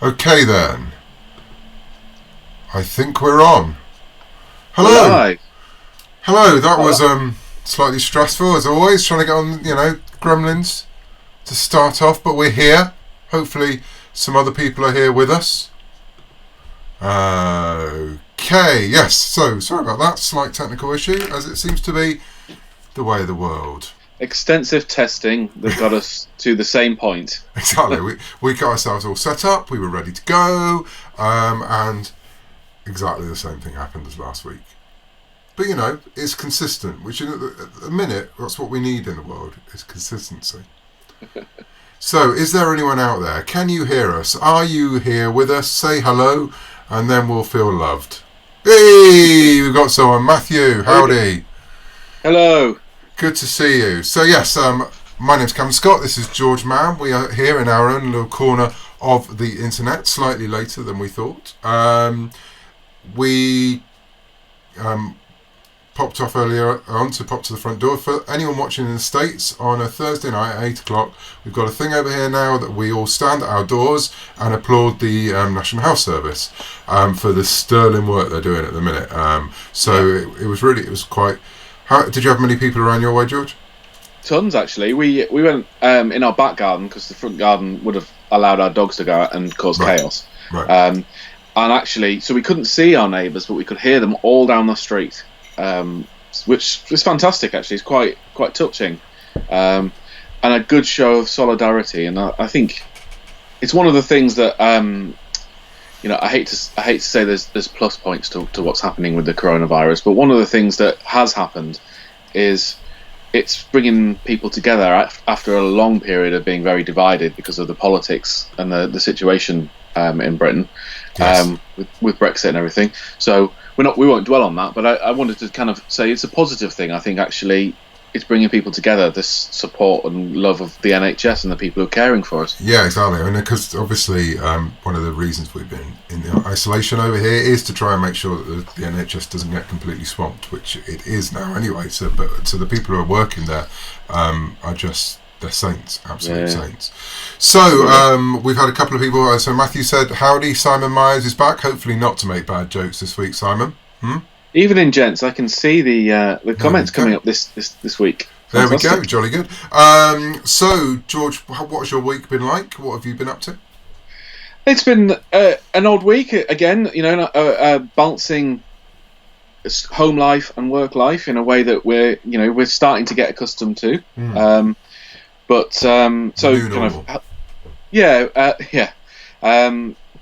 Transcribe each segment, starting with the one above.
Okay then. I think we're on. Hello. Live. Hello. That was Hello. slightly stressful as always, trying to get on, Gremlins to start off, but we're here. Hopefully some other people are here with us. Okay, yes. So sorry about that slight technical issue, as it seems to be the way of the world. Extensive testing that got us to the same point. Exactly. we got ourselves all set up. We were ready to go, and exactly the same thing happened as last week. But it's consistent, which at the minute, that's what we need in the world, is consistency. So, is there anyone out there? Can you hear us? Are you here with us? Say hello, and then we'll feel loved. Hey, we've got someone. Matthew, howdy. Hello. Good to see you. So, yes, my name's Cameron Scott. This is George Mann. We are here in our own little corner of the internet, slightly later than we thought. We popped off earlier on to pop to the front door. For anyone watching in the States, on a Thursday night at 8 o'clock, we've got a thing over here now that we all stand at our doors and applaud the National Health Service for the sterling work they're doing at the minute. It was quite... did you have many people around your way, George? Tons, actually. We went in our back garden, because the front garden would have allowed our dogs to go out and cause chaos. Right. And actually, so we couldn't see our neighbours, but we could hear them all down the street, which was fantastic, actually. It's quite touching. And a good show of solidarity. And I think it's one of the things that, I hate to say there's plus points to what's happening with the coronavirus, but one of the things that has happened is it's bringing people together after a long period of being very divided because of the politics and the situation in Britain, yes. with Brexit and everything. So we won't dwell on that, but I wanted to kind of say it's a positive thing. I think actually it's bringing people together, this support and love of the NHS and the people who are caring for us. Yeah, exactly. I mean, because obviously one of the reasons we've been in the isolation over here is to try and make sure that the NHS doesn't get completely swamped, which it is now anyway. So the people who are working there they're saints, absolute saints. So we've had a couple of people. So Matthew said, howdy, Simon Myers is back. Hopefully not to make bad jokes this week, Simon. Even in gents, I can see the comments coming up this week. Fantastic. There we go, jolly good. So, George, what's your week been like? What have you been up to? It's been an odd week again. Balancing home life and work life in a way that we're starting to get accustomed to.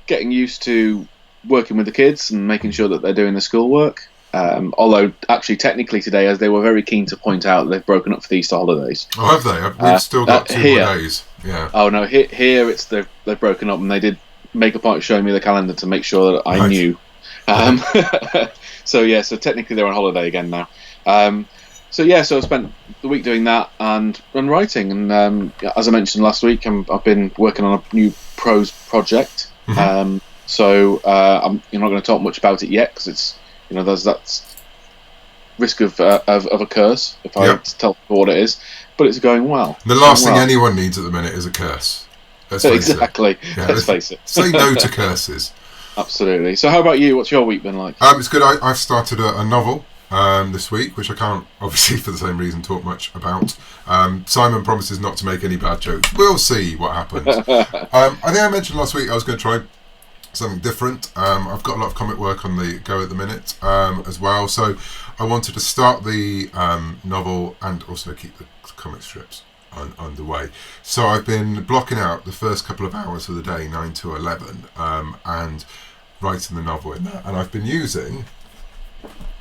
Getting used to working with the kids and making sure that they're doing the schoolwork. Although, actually, technically today, as they were very keen to point out, they've broken up for the Easter holidays. Oh, have they? We've still got 2 more days. Yeah. Oh no, here it's they've broken up, and they did make a point of showing me the calendar to make sure that I knew. So technically they're on holiday again now. So I spent the week doing that and writing, and as I mentioned last week, I've been working on a new prose project. Mm-hmm. You're not going to talk much about it yet because it's there's that risk of a curse if I tell people what it is, but it's going well. The last thing anyone needs at the minute is a curse. Let's face it. Yeah, let's face it. Say no to curses. Absolutely. So how about you? What's your week been like? It's good. I've started a novel this week, which I can't, obviously for the same reason, talk much about. Simon promises not to make any bad jokes. We'll see what happens. I think I mentioned last week I was going to try something different. I've got a lot of comic work on the go at the minute as well, so I wanted to start the novel and also keep the comic strips underway. So I've been blocking out the first couple of hours of the day, 9 to 11, and writing the novel in that, and I've been using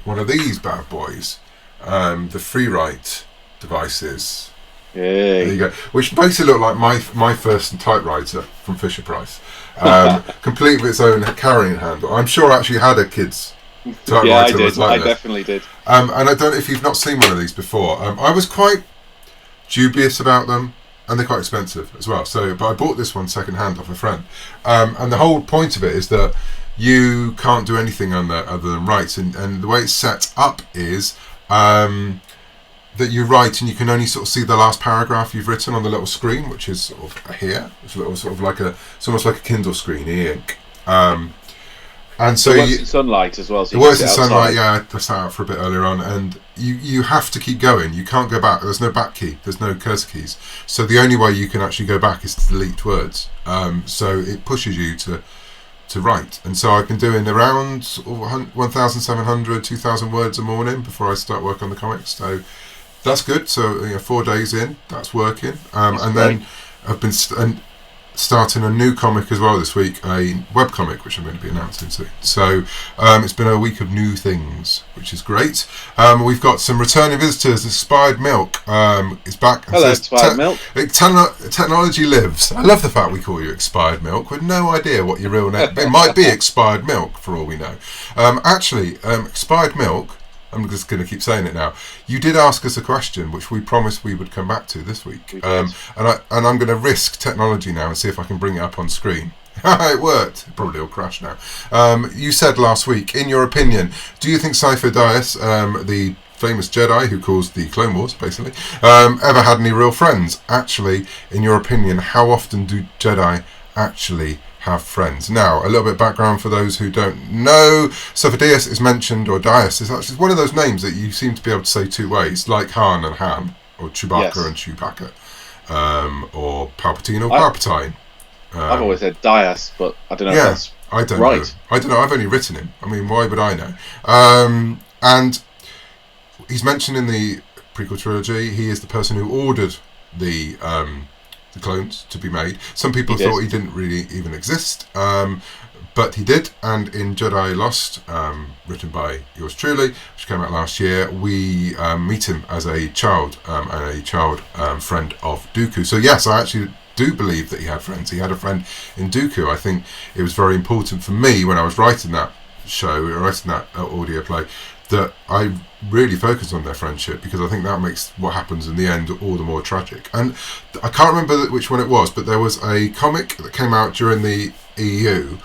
one of these bad boys, the free write devices. Yay. There you go. Which basically look like my first typewriter from Fisher Price, complete with its own carrying handle. I'm sure I actually had a kid's typewriter. Yeah, I did. Was like I definitely did. And I don't know if you've not seen one of these before. I was quite dubious about them, and they're quite expensive as well. But I bought this one second hand off a friend, and the whole point of it is that you can't do anything on there other than write, and the way it's set up is that you write and you can only sort of see the last paragraph you've written on the little screen, which is sort of here. It's a little sort of like it's almost like a Kindle screen, e-ink. And so it works in sunlight as well. So it works in sunlight. Yeah, I sat out for a bit earlier on, and you have to keep going. You can't go back. There's no back key. There's no cursor keys. So the only way you can actually go back is to delete words. So it pushes you to write. And so I've been doing around 1,700, 2,000 words a morning before I start work on the comics. So that's good. So 4 days in, that's working. And great. Then I've been starting a new comic as well this week, a web comic which I'm going to be announcing soon. So it's been a week of new things, which is great. We've got some returning visitors. Expired Milk is back. Hello, Expired Milk. Technology lives. I love the fact we call you Expired Milk with no idea what your real name. It might be Expired Milk for all we know. Actually, Expired Milk, I'm just going to keep saying it now. You did ask us a question, which we promised we would come back to this week. And I'm going to risk technology now and see if I can bring it up on screen. It worked. It probably will crash now. You said last week, in your opinion, do you think Cypher Dyas, the famous Jedi who caused the Clone Wars, basically, ever had any real friends? Actually, in your opinion, how often do Jedi actually have friends? Now, a little bit of background for those who don't know. Cypher Dyas is mentioned, or Dyas is actually one of those names that you seem to be able to say two ways, like Han and Han, or Chewbacca and Chewbacca, or Palpatine or Palpatine. I've always said Dyas, but I don't know if that's I don't right. know. I don't know. I've only written him. I mean, why would I know? And he's mentioned in the prequel trilogy. He is the person who ordered the clones to be made. Some people thought he didn't really even exist, but he did. And in Jedi Lost, written by yours truly, which came out last year, we meet him as a child and a child friend of Dooku. So yes, I actually do believe that he had friends. He had a friend in Dooku. I think it was very important for me when I was writing that writing that audio play, that I really focused on their friendship, because I think that makes what happens in the end all the more tragic. And I can't remember which one it was, but there was a comic that came out during the EU,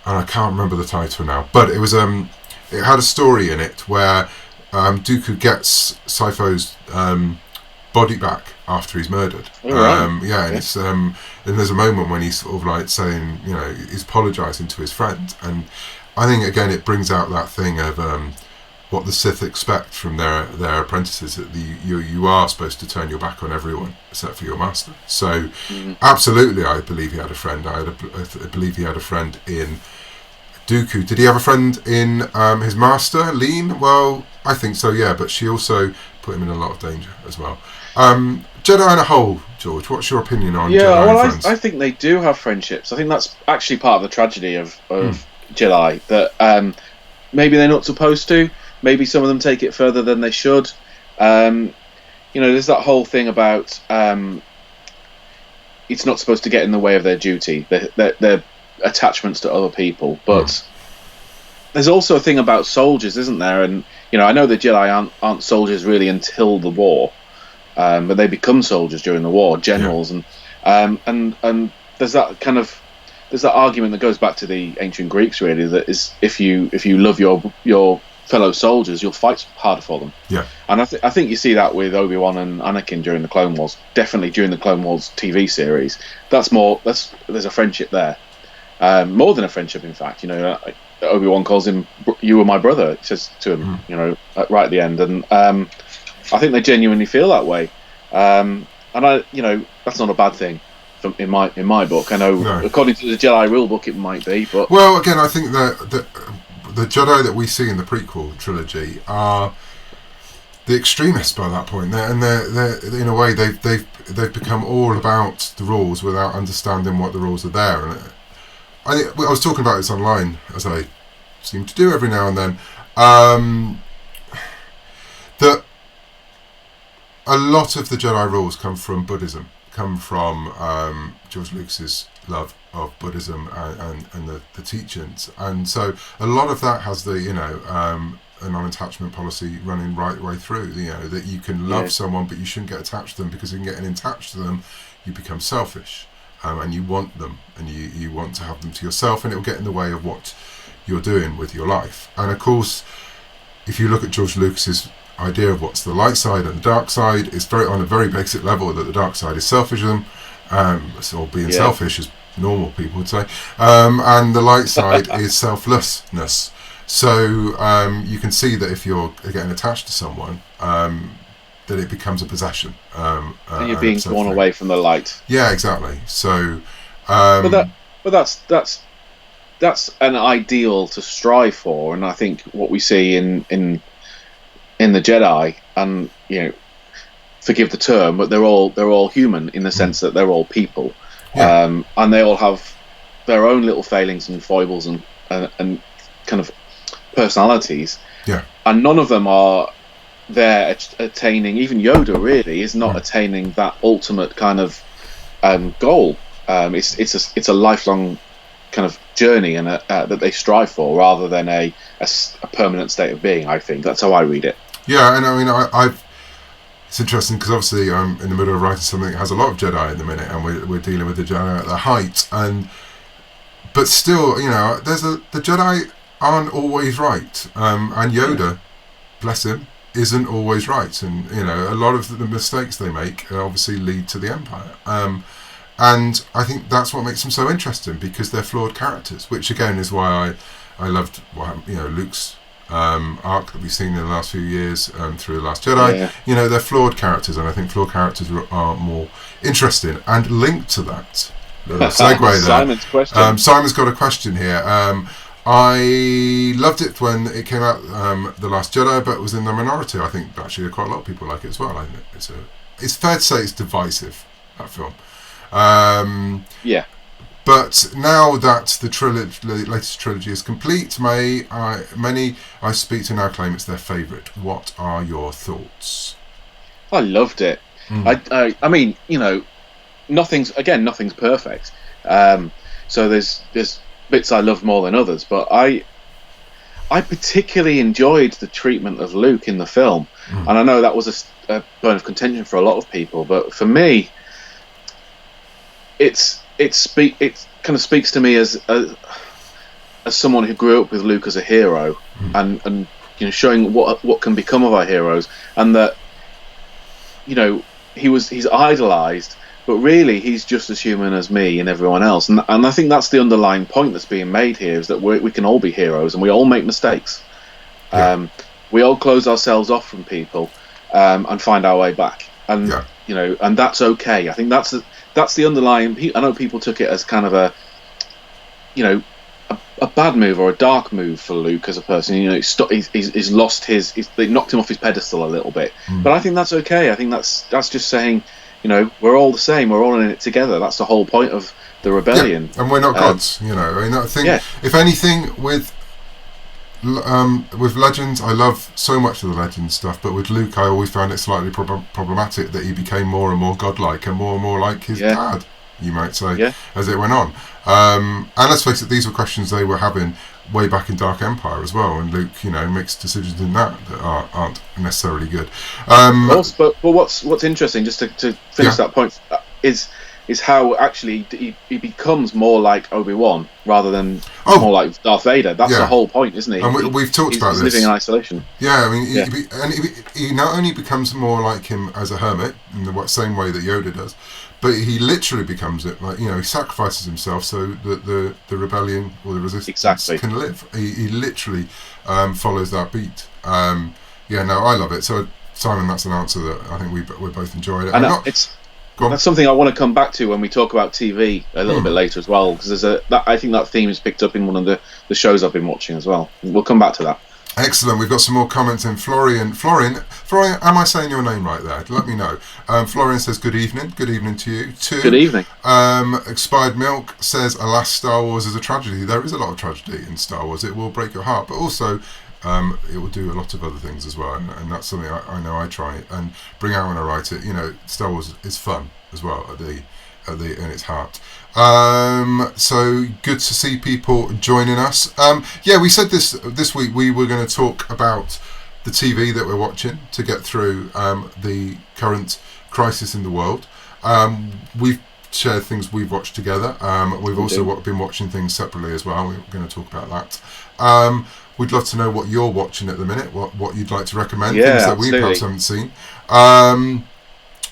and I can't remember the title now, but it was it had a story in it where Dooku gets Sipho's body back after he's murdered. And it's and there's a moment when he's sort of like saying, he's apologising to his friend, and I think again it brings out that thing of what the Sith expect from their apprentices, that you are supposed to turn your back on everyone except for your master. So absolutely, I believe he had a friend. I believe he had a friend in Dooku. Did he have a friend in his master, Lean? Well, I think so, yeah, but she also put him in a lot of danger as well. Jedi in a whole, George, what's your opinion on Jedi and friends? I think they do have friendships. I think that's actually part of the tragedy of Jedi, that maybe they're not supposed to. Maybe some of them take it further than they should. There's that whole thing about it's not supposed to get in the way of their duty, their attachments to other people. But there's also a thing about soldiers, isn't there? And I know the Jedi aren't soldiers really until the war, but they become soldiers during the war, generals, and there's that kind of argument that goes back to the ancient Greeks, really, that is if you love your fellow soldiers, you'll fight harder for them. Yeah. And I think you see that with Obi-Wan and Anakin during the Clone Wars. Definitely during the Clone Wars TV series. There's a friendship there. More than a friendship, in fact. Obi-Wan calls him, "You were my brother," it says to him, right at the end. And I think they genuinely feel that way. And that's not a bad thing in my book. I know, according to the Jedi rule book, it might be, but well, again, I think that the Jedi that we see in the prequel trilogy are the extremists by that point. They're in a way they've become all about the rules without understanding what the rules are there. And I was talking about this online, as I seem to do every now and then. That a lot of the Jedi rules come from Buddhism, come from George Lucas's love of Buddhism and the teachings, and so a lot of that has the a non-attachment policy running right way through. That you can love someone, but you shouldn't get attached to them, because in getting attached to them, you become selfish, and you want them, and you want to have them to yourself, and it will get in the way of what you're doing with your life. And of course, if you look at George Lucas's idea of what's the light side and the dark side. It's very on a very basic level that the dark side is selfishism, or being selfish, as normal people would say, and the light side is selflessness. So you can see that if you're getting attached to someone, that it becomes a possession. You're being drawn away from the light. Yeah, exactly. So, but that's an ideal to strive for, and I think what we see in the Jedi, and forgive the term, but they're all human in the sense that they're all people, and they all have their own little failings and foibles and kind of personalities. Yeah, and none of them are there attaining. Even Yoda really is not attaining that ultimate kind of goal. It's a lifelong kind of journey and that they strive for, rather than a permanent state of being. I think that's how I read it. Yeah, and I mean, it's interesting because obviously I'm in the middle of writing something that has a lot of Jedi in the minute, and we're dealing with the Jedi at the height, but still, the Jedi aren't always right, and Yoda, bless him, isn't always right, and a lot of the mistakes they make obviously lead to the Empire, and I think that's what makes them so interesting, because they're flawed characters, which again is why I loved Luke's arc that we've seen in the last few years through The Last Jedi. They're flawed characters, and I think flawed characters are more interesting. And linked to that, segue there. Simon's question. Simon's got a question here. I loved it when it came out, The Last Jedi, but was in the minority. I think actually quite a lot of people like it as well. I think it's fair to say it's divisive, that film. But now that the latest trilogy is complete, many I speak to now claim it's their favourite. What are your thoughts? I loved it. I mean, nothing's perfect. So there's bits I love more than others, but I particularly enjoyed the treatment of Luke in the film, and I know that was a bone of contention for a lot of people, but for me, it kind of speaks to me as someone who grew up with Luke as a hero, and showing what can become of our heroes, and that he's idolized, but really he's just as human as me and everyone else, and I think that's the underlying point that's being made here, is that we can all be heroes, and we all make mistakes. We all close ourselves off from people, and find our way back, and and that's okay. I think that's the underlying. I know people took it as kind of a bad move or a dark move for Luke as a person. He's lost they knocked him off his pedestal a little bit. But I think that's okay. I think that's just saying, we're all the same. We're all in it together. That's the whole point of the rebellion. Yeah, and we're not gods. I think if anything with Legends, I love so much of the Legends stuff, but with Luke, I always found it slightly problematic that he became more and more godlike and more like his dad, you might say, as it went on. And let's face it, these were questions they were having way back in Dark Empire as well, and Luke, makes decisions in that aren't necessarily good. But what's interesting, just to finish that point, is how actually he becomes more like Obi-Wan rather than more like Darth Vader. That's the whole point, isn't he? And we've talked about this. He's living in isolation. Yeah, I mean, he not only becomes more like him as a hermit in the same way that Yoda does, but he literally becomes it. Like, he sacrifices himself so that the rebellion or the resistance can live. He literally follows that beat. I love it. So Simon, that's an answer that I think we both enjoyed. That's something I want to come back to when we talk about TV a little bit later as well, because I think that theme is picked up in one of the shows I've been watching as well. We'll come back to that. Excellent. We've got some more comments in. Florian, am I saying your name right there? Let me know. Florian says good evening. Good evening to you too. Good evening. Expired Milk says, alas, Star Wars is a tragedy. There is a lot of tragedy in Star Wars. It will break your heart, but also it will do a lot of other things as well, and that's something I know I try and bring out when I write it. Star Wars is fun as well in its heart. So good to see people joining us. We said this week we were going to talk about the TV that we're watching to get through the current crisis in the world. We've shared things we've watched together. We've also been watching things separately as well. We're going to talk about that. We'd love to know what you're watching at the minute, what you'd like to recommend, Yeah, things that we absolutely. perhaps haven't seen.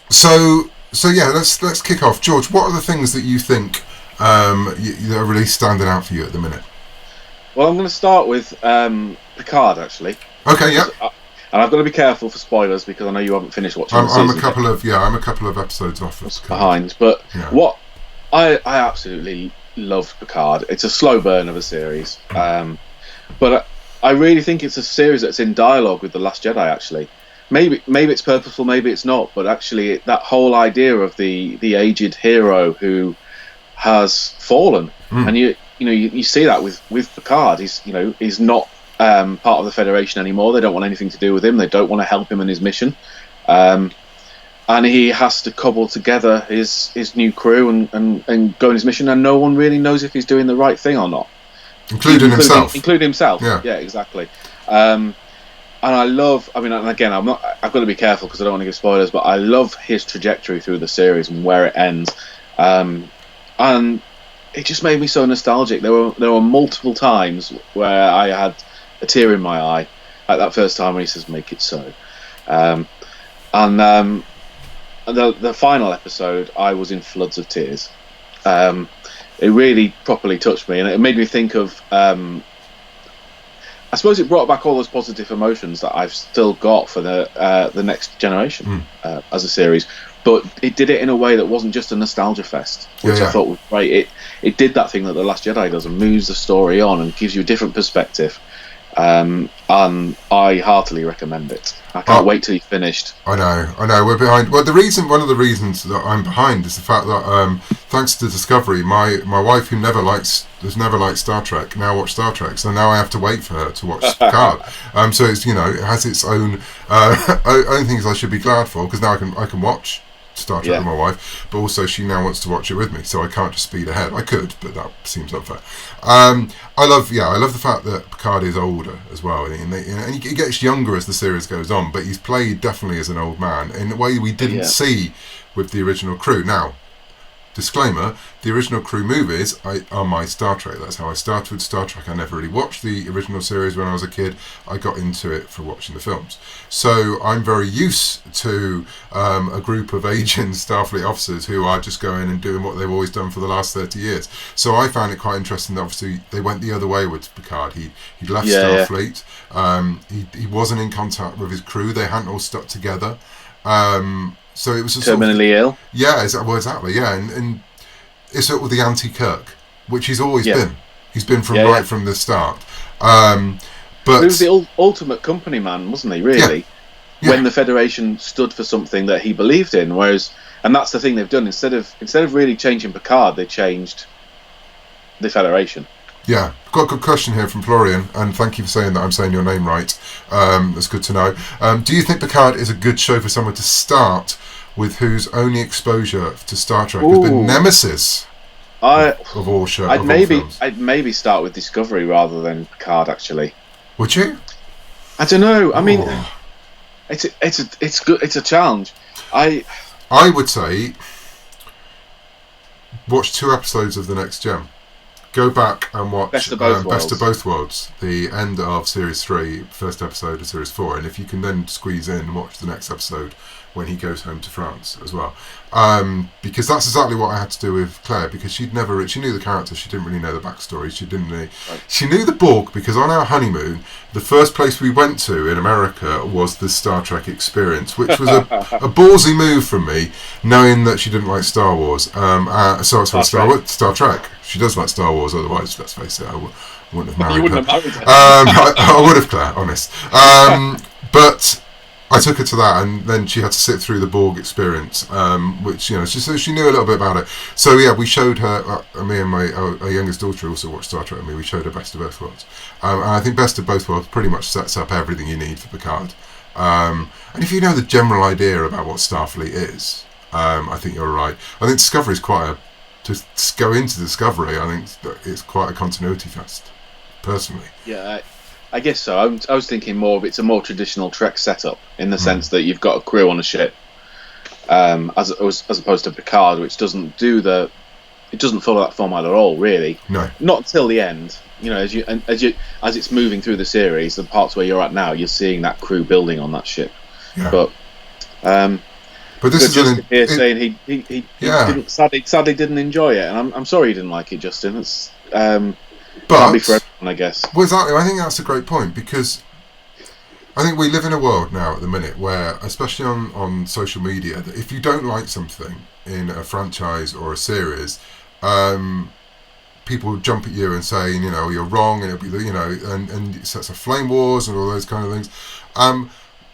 So yeah, let's kick off. George, what are the things that you think that are really standing out for you at the minute? Well, I'm going to start with Picard, actually. Okay, yeah. And I've got to be careful for spoilers because I know you haven't finished watching the season. I'm a couple of episodes off of Picard. Behind, but Yeah. what I absolutely loved Picard. It's a slow burn of a series, but I really think it's a series that's in dialogue with The Last Jedi. Actually, maybe it's purposeful, maybe it's not, but actually that whole idea of the aged hero who has fallen, and you see that with Picard. He's not part of the Federation anymore. They don't want anything to do with him. They don't want to help him in his mission. And he has to cobble together his new crew and go on his mission, and no one really knows if he's doing the right thing or not. Including himself. Including himself. Yeah, exactly. And I love. I mean, and again, I've got to be careful because I don't want to give spoilers, but I love his trajectory through the series and where it ends. And it just made me so nostalgic. There were multiple times where I had a tear in my eye at that first time when he says, "Make it so." The final episode, I was in floods of tears. It really properly touched me, and it made me think of. I suppose it brought back all those positive emotions that I've still got for the Next Generation as a series, but it did it in a way that wasn't just a nostalgia fest, which I thought was great. It did that thing that The Last Jedi does and moves the story on and gives you a different perspective. And I heartily recommend it. I can't wait till you've finished. I know. We're behind. Well, one of the reasons that I'm behind is the fact that thanks to Discovery, my wife, who has never liked Star Trek, now watched Star Trek. So now I have to wait for her to watch Picard. So it's it has its own own things I should be glad for, because now I can watch Star Trek with my wife, but also she now wants to watch it with me, so I can't just speed ahead. I could, but that seems unfair. I love the fact that Picard is older as well, and he gets younger as the series goes on, but he's played definitely as an old man in a way we didn't see with the original crew. Now, disclaimer, the original crew movies are my Star Trek. That's how I started with Star Trek. I never really watched the original series when I was a kid. I got into it for watching the films. So I'm very used to a group of aging Starfleet officers who are just going and doing what they've always done for the last 30 years. So I found it quite interesting that obviously they went the other way with Picard. He left Starfleet. He wasn't in contact with his crew. They hadn't all stuck together. So it was terminally ill. Yeah, exactly. Yeah, and it's sort of the anti-Kirk, which he's always been. He's been from the start. But he was the ultimate company man, wasn't he? Really, when the Federation stood for something that he believed in. And that's the thing they've done. Instead of really changing Picard, they changed the Federation. Yeah, got a good question here from Florian, and thank you for saying that I'm saying your name right. That's good to know. Do you think Picard is a good show for someone to start with whose only exposure to Star Trek has been Nemesis of all shows? I'd maybe start with Discovery rather than Picard, actually. Would you? I don't know. I mean, it's good. It's a challenge. I would say watch 2 episodes of The Next Gen. Go back and watch Best of Both Worlds, the end of Series 3, first episode of Series 4, and if you can then squeeze in and watch the next episode when he goes home to France as well. Because that's exactly what I had to do with Claire, because she knew the character, she didn't really know the backstory, she knew the Borg, because on our honeymoon, the first place we went to in America was the Star Trek experience, which was a ballsy move from me, knowing that she didn't like Star Wars. Star Trek. She does like Star Wars, otherwise, let's face it, I wouldn't have married her. I would have, Claire, honest. But I took her to that, and then she had to sit through the Borg experience, which she knew a little bit about it. So yeah, we showed her. Me and our youngest daughter also watched Star Trek with me. We showed her Best of Both Worlds, and I think Best of Both Worlds pretty much sets up everything you need for Picard. And if you know the general idea about what Starfleet is, I think you're right. I think Discovery is to go into Discovery, I think it's quite a continuity fest, personally. Yeah, I guess so. I was thinking more of it's a more traditional Trek setup in the sense that you've got a crew on a ship, as opposed to Picard, which doesn't do it doesn't follow that format at all, really. No. Not until the end. You know, as it's moving through the series, the parts where you're at now, you're seeing that crew building on that ship. Yeah. But this is Justin here saying he didn't, sadly didn't enjoy it, and I'm sorry he didn't like it, Justin. It's can't be for everyone, I guess. Well, exactly. I think that's a great point, because I think we live in a world now at the minute where, especially on social media, that if you don't like something in a franchise or a series, people jump at you and say, you know, you're wrong, and it'll be, you know, and it sets off flame wars and all those kind of things.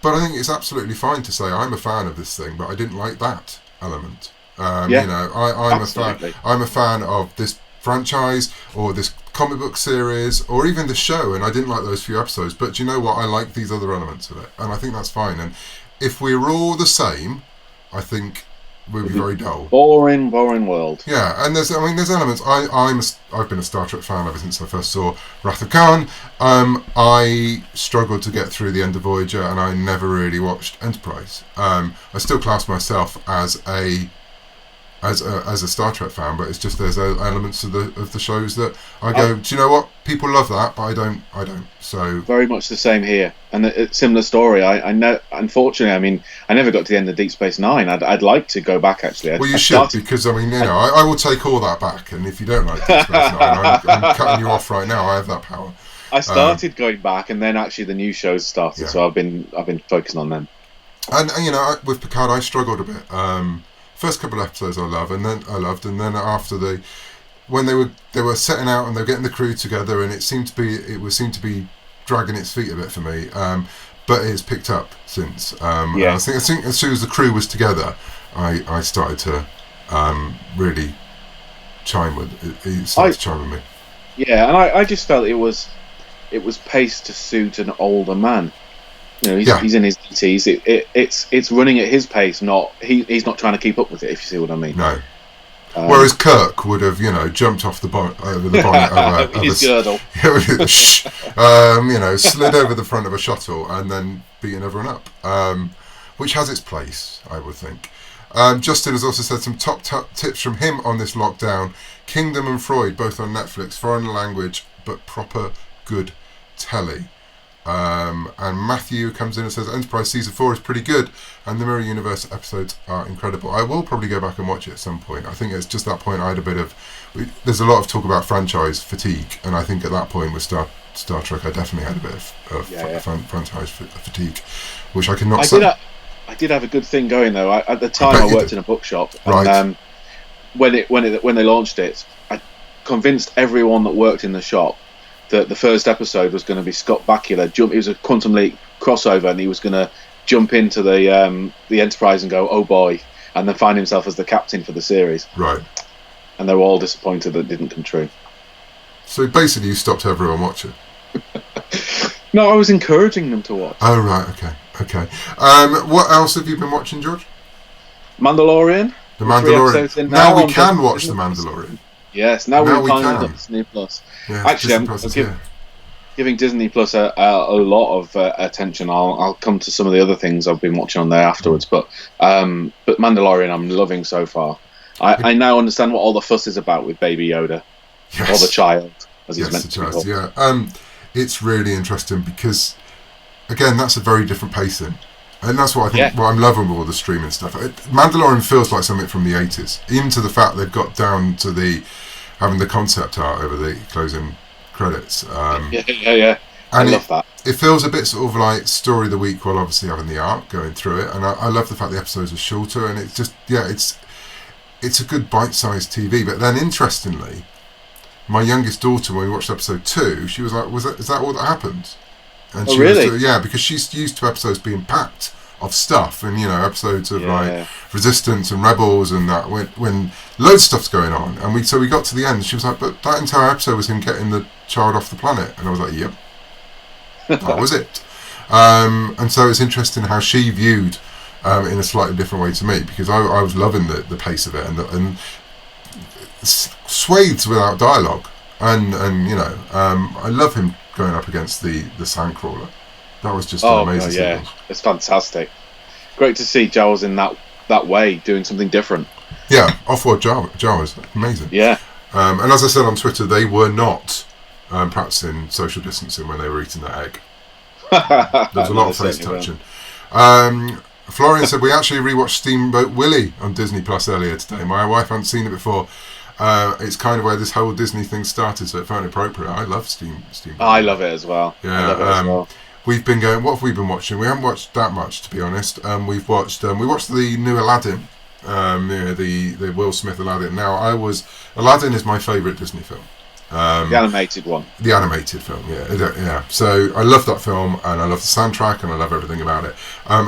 But I think it's absolutely fine to say I'm a fan of this thing, but I didn't like that element. You know, I'm a fan of this franchise or this comic book series or even the show, and I didn't like those few episodes. But do you know what? I like these other elements of it, and I think that's fine. And if we're all the same, I think we'll be very dull. Boring world. Yeah, and there's elements. I've been a Star Trek fan ever since I first saw Wrath of Khan. I struggled to get through the end of Voyager, and I never really watched Enterprise. I still class myself as a Star Trek fan, but it's just there's elements of the shows that I go, do you know what? People love that, but I don't. So very much the same here, and a similar story. I know. Unfortunately, I mean, I never got to the end of Deep Space Nine. I'd like to go back actually. Well, you should, because I mean, you know, I will take all that back, and if you don't like Deep Space Nine, I'm cutting you off right now. I have that power. I started going back, and then actually the new shows started, so I've been focusing on them. And you know, with Picard, I struggled a bit. First couple of episodes I loved, and then after when they were setting out and they were getting the crew together, and it seemed to be dragging its feet a bit for me. But it's picked up since. I think as soon as the crew was together, I started to really chime with it. It started to chime with me. Yeah, and I just felt it was paced to suit an older man. You know, he's in his 80s. It's running at his pace. He's not trying to keep up with it. If you see what I mean. No. Whereas Kirk would have, you know, jumped off over the bonnet of his girdle. You know, slid over the front of a shuttle and then beaten everyone up. Which has its place, I would think. Justin has also said some top tips from him on this lockdown. Kingdom and Freud, both on Netflix, foreign language, but proper good telly. And Matthew comes in and says Enterprise Season 4 is pretty good and the Mirror Universe episodes are incredible. I will probably go back and watch it at some point. I think it's just that point I had a bit of... There's a lot of talk about franchise fatigue, and I think at that point with Star Trek I definitely had a bit of franchise fatigue, which I cannot say. I did have a good thing going though. At the time I worked in a bookshop, right. And when they launched it, I convinced everyone that worked in the shop that the first episode was going to be Scott Bakula. It was a Quantum Leap crossover, and he was going to jump into the Enterprise and go, oh boy, and then find himself as the captain for the series. Right. And they were all disappointed that it didn't come true. So basically you stopped everyone watching? No, I was encouraging them to watch. Oh, right, okay. What else have you been watching, George? Mandalorian. The Mandalorian. Now we can watch The Mandalorian. Yes, now we finally got Disney Plus. Yeah, actually, I'm giving Disney Plus a lot of attention. I'll come to some of the other things I've been watching on there afterwards. But Mandalorian, I'm loving so far. I now understand what all the fuss is about with Baby Yoda, or the child, as he's meant to be called. Yeah, it's really interesting because, again, that's a very different pacing. And that's what I think. What I'm loving with all the streaming stuff. Mandalorian feels like something from the 80s, even to the fact they've got down to having the concept art over the closing credits. Yeah. I love that. It feels a bit sort of like story of the week, while obviously having the arc going through it. And I love the fact the episodes are shorter, and it's just it's a good bite-sized TV. But then, interestingly, my youngest daughter, when we watched episode 2, she was like, "Is that all that happened?" And she really? Was, because she's used to episodes being packed of stuff, and episodes of like Resistance and Rebels and that when loads of stuff's going on, and we got to the end. She was like, "But that entire episode was him getting the child off the planet," and I was like, "Yep, that was it." And so it's interesting how she viewed in a slightly different way to me, because I was loving the pace of it and swathes without dialogue, and I love him going up against the Sandcrawler. That was just an amazing sequence. It's fantastic. Great to see Giles in that way, doing something different. Yeah, off-world Jawas, amazing. Yeah. And as I said on Twitter, they were not practicing social distancing when they were eating that egg. There was a lot of face touching. Florian said we actually rewatched Steamboat Willie on Disney Plus earlier today. My wife hadn't seen it before. It's kind of where this whole Disney thing started, so it felt appropriate. I love Steamboat. I love it as well. Yeah, I love it as well. We've been going. What have we been watching? We haven't watched that much, to be honest. We watched the new Aladdin, the Will Smith Aladdin. Now, Aladdin is my favourite Disney film. The animated one. The animated film, yeah. So I love that film, and I love the soundtrack, and I love everything about it.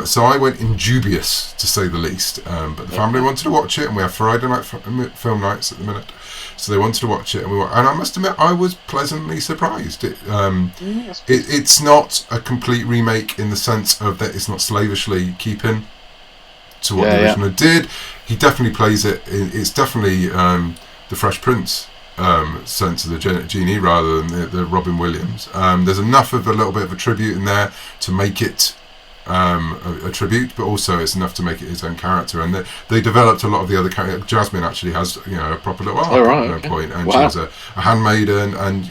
So I went in dubious, to say the least. But the family wanted to watch it, and we have Friday night film nights at the minute. So they wanted to watch it, and and I must admit, I was pleasantly surprised. It's not a complete remake in the sense of that it's not slavishly keeping to what the original did. He definitely plays it. It's definitely the Fresh Prince sense of the genie rather than the Robin Williams. There's enough of a little bit of a tribute in there to make it a tribute, but also it's enough to make it his own character. And they developed a lot of the other characters. Jasmine actually has a proper little arc at one point, and she's a handmaiden, and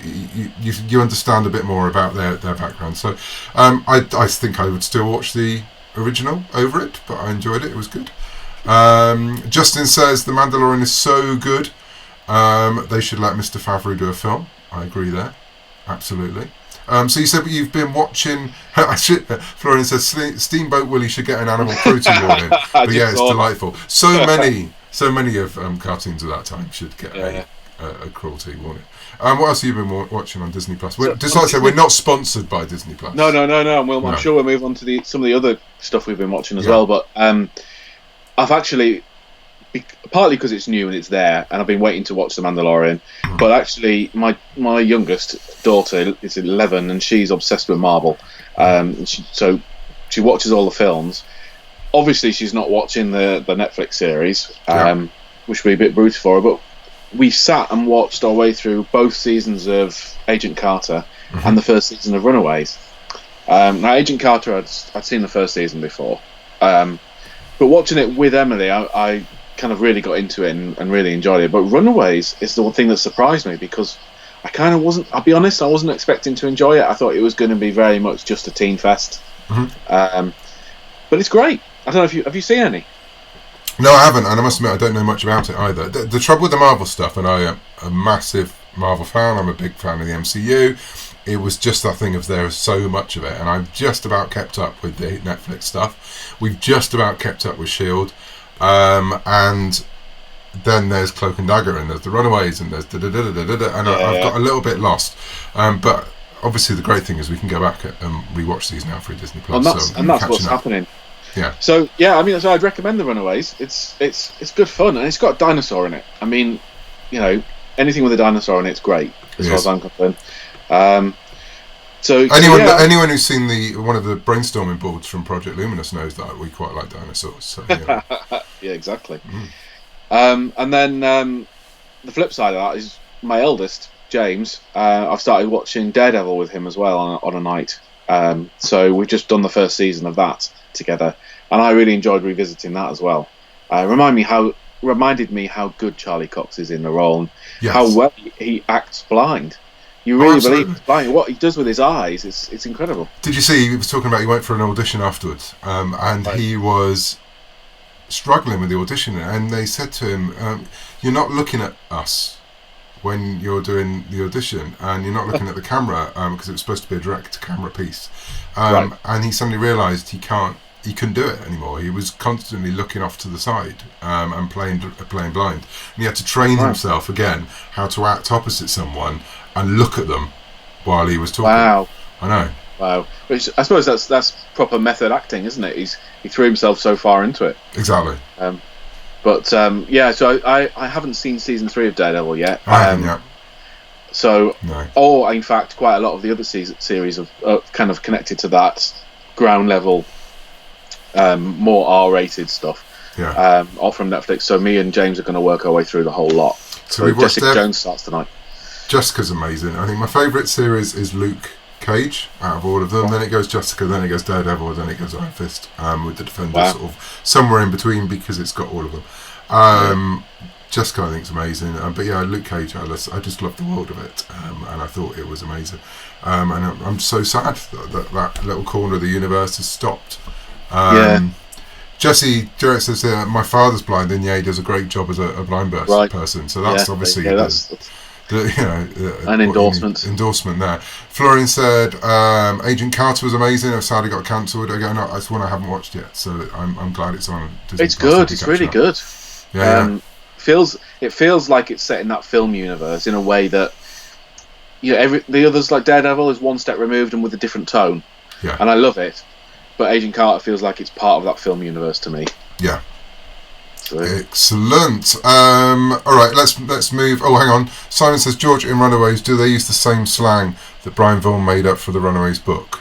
you understand a bit more about their background. So I think I would still watch the original over it, but I enjoyed it. It was good. Justin says The Mandalorian is so good. They should let Mr. Favreau do a film. I agree there, absolutely. So you said you've been watching. Florian says Steamboat Willie should get an animal cruelty warning. But yeah, it's delightful. So many of cartoons of that time should get a cruelty warning. What else have you been watching on Disney Plus? Just like I said, we're not sponsored by Disney Plus. No. I'm sure we'll move on to some of the other stuff we've been watching as well. But I've actually, partly because it's new and it's there, and I've been waiting to watch The Mandalorian. But actually, my youngest daughter is 11, and she's obsessed with Marvel. So she watches all the films. Obviously, she's not watching the Netflix series, which would be a bit brutal for her. But we sat and watched our way through both seasons of Agent Carter and the first season of Runaways. Now, Agent Carter, I'd seen the first season before. But watching it with Emily, I kind of really got into it and really enjoyed it. But Runaways is the one thing that surprised me, because I kind of wasn't, I'll be honest, I wasn't expecting to enjoy it. I thought it was going to be very much just a teen fest. But it's great. I don't know, have you seen any? No, I haven't, and I must admit I don't know much about it either. The trouble with the Marvel stuff, and I am a massive Marvel fan, I'm a big fan of the MCU, it was just that thing of there is so much of it, and I've just about kept up with the Netflix stuff. We've just about kept up with S.H.I.E.L.D. And then there's Cloak and Dagger, and there's the Runaways, and there's and I've got a little bit lost. But obviously the great thing is we can go back and rewatch these now through Disney Plus. And that's what's happening. Yeah. So so I'd recommend the Runaways. It's good fun, and it's got a dinosaur in it. I mean, anything with a dinosaur in it's great as far as I'm concerned. So anyone who's seen one of the brainstorming boards from Project Luminous knows that we quite like dinosaurs. So, yeah, exactly. And then the flip side of that is my eldest, James. I've started watching Daredevil with him as well on a night. So we've just done the first season of that together, and I really enjoyed revisiting that as well. Reminded me how good Charlie Cox is in the role, and how well he acts blind. You really believe he's blind. What he does with his eyes, it's incredible. Did you see he was talking about he went for an audition afterwards, and he was struggling with the audition, and they said to him, "You're not looking at us when you're doing the audition, and you're not looking at the camera because it was supposed to be a direct-to-camera piece." And he suddenly realised he couldn't do it anymore. He was constantly looking off to the side and playing blind, and he had to train himself again how to act opposite someone and look at them while he was talking. Wow, I know. Wow, which I suppose that's proper method acting, isn't it? He threw himself so far into it. Exactly. So I haven't seen season 3 of Daredevil yet. I haven't yet. So, or in fact, quite a lot of the other series of kind of connected to that ground level, more R-rated stuff. All from Netflix. So me and James are going to work our way through the whole lot. So Jessica Jones starts tonight. Jessica's amazing. I think my favourite series is Luke Cage out of all of them. Then it goes Jessica, then it goes Daredevil, then it goes Iron Fist, with the Defenders sort of somewhere in between because it's got all of them. Jessica, I think, is amazing. But yeah, Luke Cage, I just love the world of it, and I thought it was amazing. And I'm so sad that little corner of the universe has stopped. Jesse Jarrett says my father's blind, and yeah, he does a great job as a blind person. So that's obviously that's an endorsement. Endorsement there. Florian said Agent Carter was amazing. It sadly got cancelled. Again, it's one I haven't watched yet, so I'm glad it's on Disney+. It's good. It's really good. It feels like it's set in that film universe in a way that the others, like Daredevil, is one step removed and with a different tone. Yeah. And I love it. But Agent Carter feels like it's part of that film universe to me. Yeah. So. Excellent. All right, let's move. Oh, hang on. Simon says, George, in Runaways, do they use the same slang that Brian Vaughan made up for the Runaways book?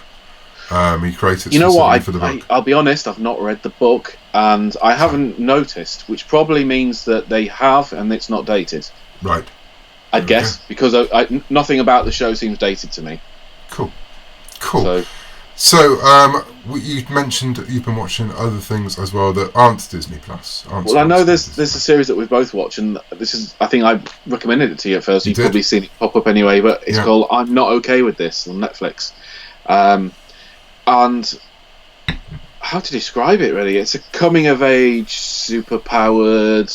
He created. You know what? For the book. I'll be honest. I've not read the book, and I haven't noticed, which probably means that they have, and it's not dated. Right. I guess because nothing about the show seems dated to me. Cool. So, you mentioned you've been watching other things as well that aren't Disney Plus. I know there's a series that we've both watched, and I think I recommended it to you at first. You've probably seen it pop up anyway, but it's called I'm Not Okay With This on Netflix. And how to describe it, really? It's a coming-of-age, super-powered,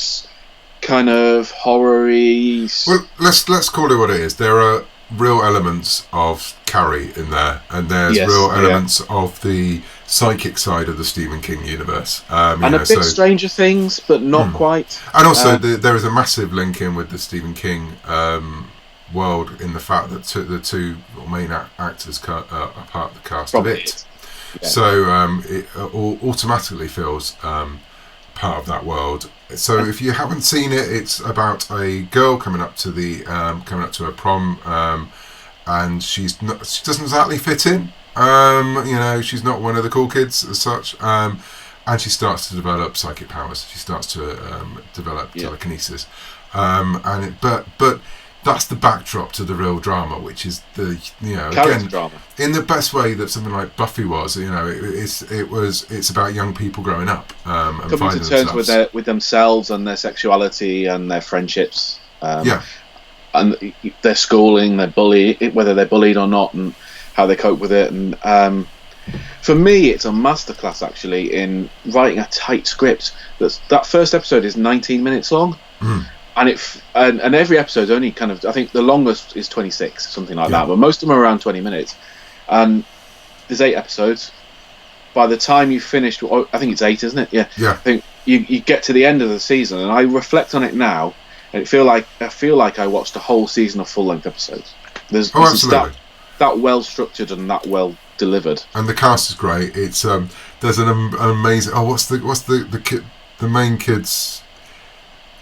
kind of horror-y... Well, let's call it what it is. There are real elements of Carrie in there, and there's real elements of the psychic side of the Stephen King universe, and a bit Stranger Things, but not quite. And also, there is a massive link in with the Stephen King world in the fact that the two main actors are part of the cast of it. Yeah. So it automatically feels part of that world. So if you haven't seen it, it's about a girl coming up to her prom, and she doesn't exactly fit in. She's not one of the cool kids as such, and she starts to develop psychic powers. She starts to develop telekinesis, but that's the backdrop to the real drama, which is again drama. In the best way that something like Buffy was. It's about young people growing up and coming to terms with themselves and their sexuality and their friendships. And their schooling, whether they're bullied or not, and how they cope with it. And for me, it's a masterclass actually in writing a tight script. That first episode is 19 minutes long. And every episode's only kind of, I think the longest is 26, something like that, but most of them are around 20 minutes. And there's 8 episodes. By the time you finished, I think it's 8, isn't it? Yeah. I think you get to the end of the season, and I reflect on it now, and I feel like I watched a whole season of full-length episodes. Absolutely. That well structured and that well delivered. And the cast is great. It's there's an amazing. Oh, what's the kid? The main kid's.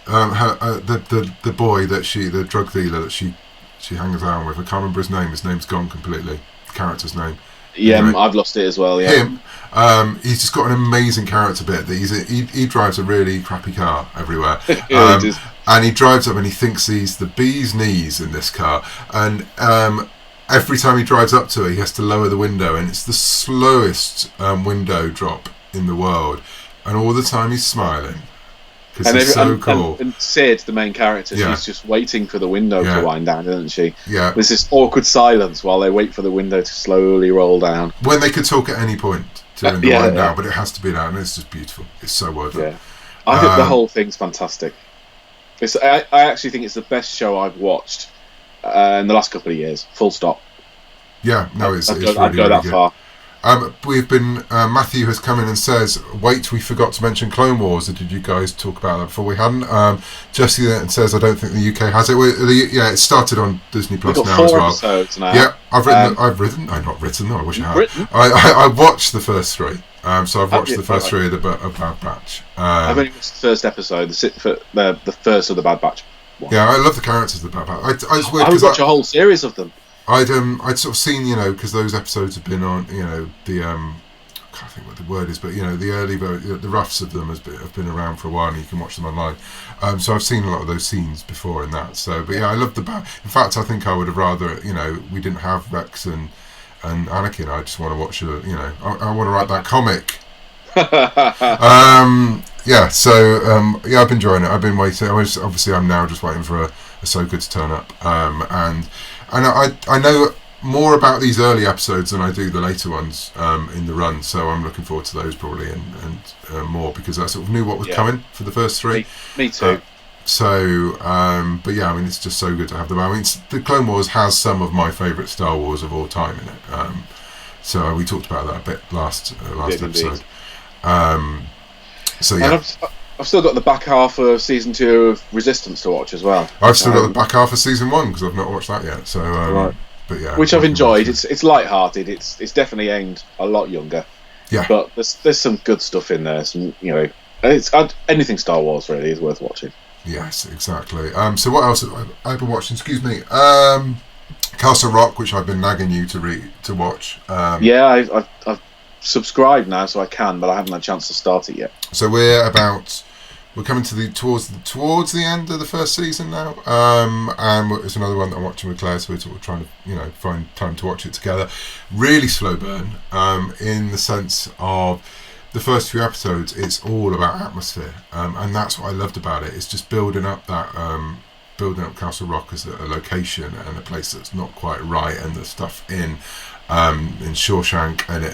The boy the drug dealer that she hangs around with. I can't remember his name. His name's gone completely. The character's name. Yeah, anyway, I've lost it as well. Yeah, him. He's just got an amazing character bit. That he drives a really crappy car everywhere. And he drives up and he thinks he's the bee's knees in this car. And every time he drives up to it, he has to lower the window, and it's the slowest window drop in the world. And all the time he's smiling. Because it's so cool. And Sid, the main character, she's just waiting for the window to wind down, isn't she? Yeah. There's this awkward silence while they wait for the window to slowly roll down. When they could talk at any point during the wind down, but it has to be now, and it's just beautiful. It's so worth it. I think the whole thing's fantastic. I actually think it's the best show I've watched in the last couple of years. Full stop. Yeah, no, it's really, I'd go that good. far. We've been Matthew has come in and says, wait, we forgot to mention Clone Wars. Or did you guys talk about that before? We hadn't. Jesse then says, I don't think the UK has it. It started on Disney Plus now as well. Episodes now. Yeah, I've written. I'm not written. No, I wish I had. I watched the first 3. So I've watched the first 3 of the Bad Batch. I've only watched the first episode, the first of the Bad Batch one. Yeah, I love the characters of the Bad Batch. I would watch a whole series of them. I'd sort of seen, because those episodes have been on, the I can't think what the word is, but the early, the roughs of them have been around for a while, and you can watch them online. So I've seen a lot of those scenes before in that. So, but yeah, I love the In fact, I think I would have rather, we didn't have Rex and Anakin. I just want to watch I want to write that comic. yeah, so I've been enjoying it. I've been waiting. I'm now just waiting for Ahsoka to turn up, and I know more about these early episodes than I do the later ones in the run. So I'm looking forward to those probably and more, because I sort of knew what was coming for the first three. Me too. But yeah, I mean, it's just so good to have them. I mean, the Clone Wars has some of my favourite Star Wars of all time in it. So we talked about that a bit last episode. So yeah. And I've still got the back half of season 2 of Resistance to watch as well. I've still got the back half of season 1 because I've not watched that yet. So, right. But yeah, which I've enjoyed. It's light-hearted. It's definitely aimed a lot younger. Yeah. But there's some good stuff in there. Some, anything Star Wars really is worth watching. Yes, exactly. So what else have I been watching? Excuse me. Castle Rock, which I've been nagging you to watch. I've subscribed now, so I can, but I haven't had a chance to start it yet. So we're coming to towards the end of the first season now, and it's another one that I'm watching with Claire, so we're sort of trying to find time to watch it together. Really slow burn, in the sense of the first few episodes. It's all about atmosphere, and that's what I loved about it. It's just building up Castle Rock as a location and a place that's not quite right, and the stuff in Shawshank, and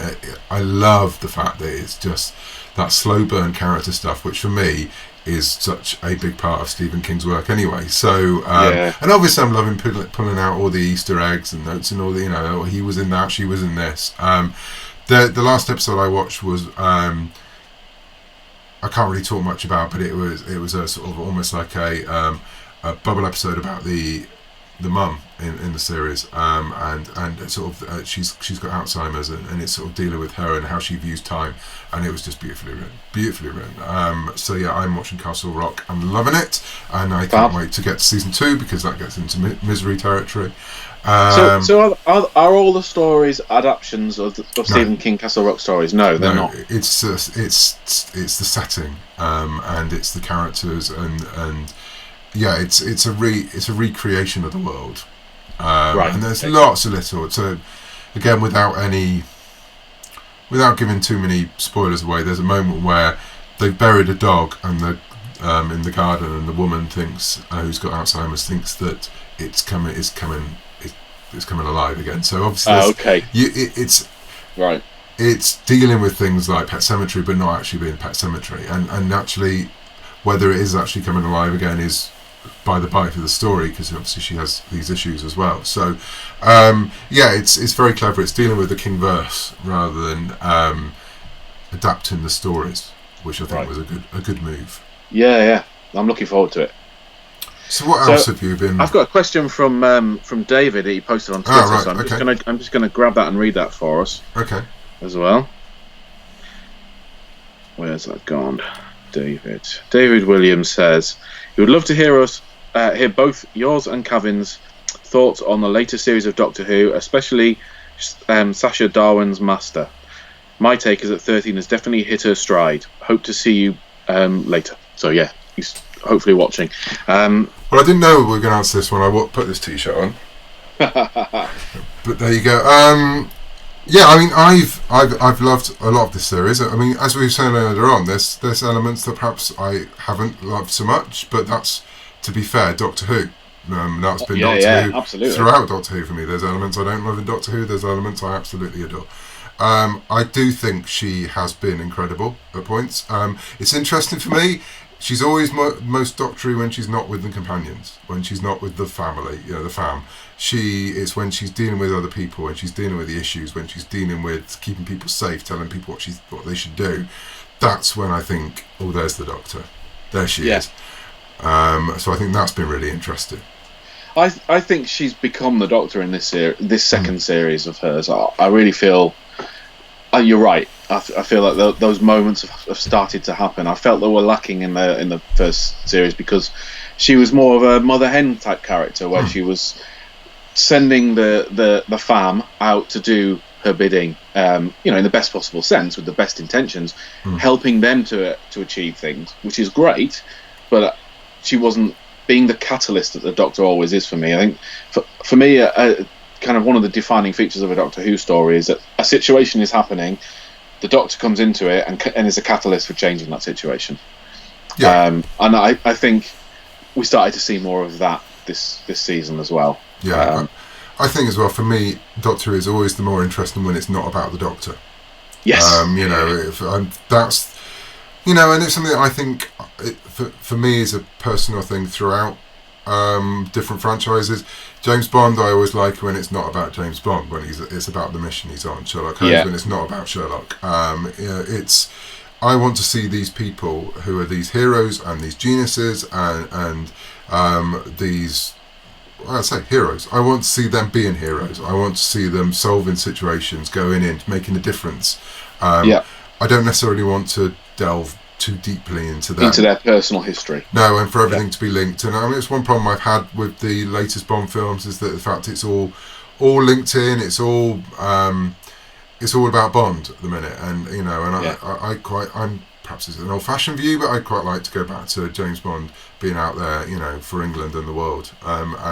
I love the fact that it's just that slow burn character stuff, which for me is such a big part of Stephen King's work anyway. So and obviously I'm loving pulling out all the Easter eggs and notes and all the he was in that, she was in this. The last episode I watched was I can't really talk much about, but it was a sort of almost like a bubble episode about the mum in the series, and sort of she's got Alzheimer's, and it's sort of dealing with her and how she views time, and it was just beautifully written. So yeah, I'm watching Castle Rock. I'm loving it, and I can't wait to get to season 2 because that gets into misery territory. So are all the stories adaptations of Stephen King Castle Rock stories? No, they're not. It's the setting, and it's the characters, and yeah, it's a recreation of the world, right? And there's lots of little. So again, without giving too many spoilers away, there's a moment where they've buried a dog and in the garden, and the woman thinks, who's got Alzheimer's, thinks that it's coming alive again. So obviously, it's right. It's dealing with things like Pet Sematary, but not actually being Pet Sematary, and actually whether it is actually coming alive again is by the bite of the story, because obviously she has these issues as well. So it's very clever. It's dealing with the King verse rather than adapting the stories, which I think was a good move. Yeah, I'm looking forward to it. So what else have you been? I've got a question from David that he posted on Twitter. Right, so I'm just gonna grab that and read that for us. Okay. As well. Where's that gone? David Williams says he would love to hear both yours and Kevin's thoughts on the latest series of Doctor Who, especially Sacha Darwin's Master. My take is that 13 has definitely hit her stride. Hope to see you later. So yeah, he's hopefully watching. Well, I didn't know we were going to answer this when I put this t-shirt on. But there you go. Yeah, I mean, I've loved a lot of this series. I mean, as we were saying earlier on, there's elements that perhaps I haven't loved so much, but that's, to be fair, Doctor Who. That's been Doctor Who absolutely. Throughout Doctor Who for me. There's elements I don't love in Doctor Who. There's elements I absolutely adore. I do think she has been incredible at points. It's interesting for me. She's always most doctory when she's not with the companions, when she's not with the family, the fam. It's when she's dealing with other people, when she's dealing with the issues, when she's dealing with keeping people safe, telling people what they should do. That's when I think, oh, there's the Doctor. There she is. So I think that's been really interesting. I think she's become the Doctor in this second series of hers. I really feel. You're right. I feel like those moments have started to happen. I felt they were lacking in the first series because she was more of a mother hen type character, where she was sending the fam out to do her bidding, in the best possible sense, with the best intentions, helping them to achieve things, which is great. But she wasn't being the catalyst that the Doctor always is for me. I think for me, kind of one of the defining features of a Doctor Who story is that a situation is happening, the Doctor comes into it and is a catalyst for changing that situation. Yeah. And I think we started to see more of that this season as well. Yeah. I think as well, for me, Doctor is always the more interesting when it's not about the Doctor. Yes. That's, and it's something that I think for me is a personal thing throughout different franchises. James Bond, I always like when it's not about James Bond, when it's about the mission he's on. Sherlock Holmes, when it's not about Sherlock. I want to see these people who are these heroes and these geniuses and these. I say heroes. I want to see them being heroes. I want to see them solving situations, going in, making a difference. I don't necessarily want to delve too deeply into their personal history. No, and for everything to be linked. And I mean, it's one problem I've had with the latest Bond films is that the fact it's all linked in. It's all about Bond at the minute. And I'm perhaps it's an old-fashioned view, but I'd quite like to go back to James Bond being out there, for England and the world.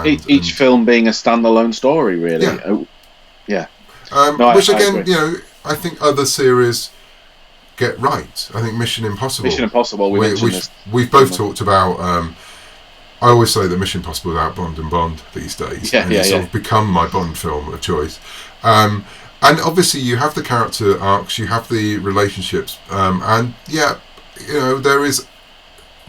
Each film being a standalone story, really. Which again, I think other series get right. I think Mission Impossible. We've both talked about. I always say that Mission Impossible is out Bond and Bond these days, it's sort of become my Bond film of choice. And obviously, you have the character arcs, you have the relationships, and there is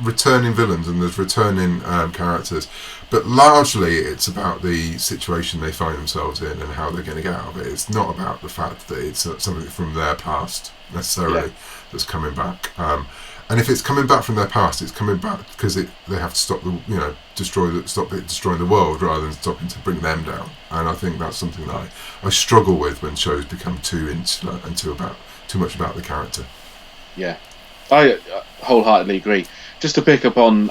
returning villains and there's returning characters, but largely it's about the situation they find themselves in and how they're going to get out of it. It's not about the fact that it's something from their past necessarily that's coming back. And if it's coming back from their past, it's coming back because they have to stop stop it destroying the world rather than stopping to bring them down. And I think that's something that I struggle with when shows become too insular and too much about the character. Yeah, I wholeheartedly agree. Just to pick up on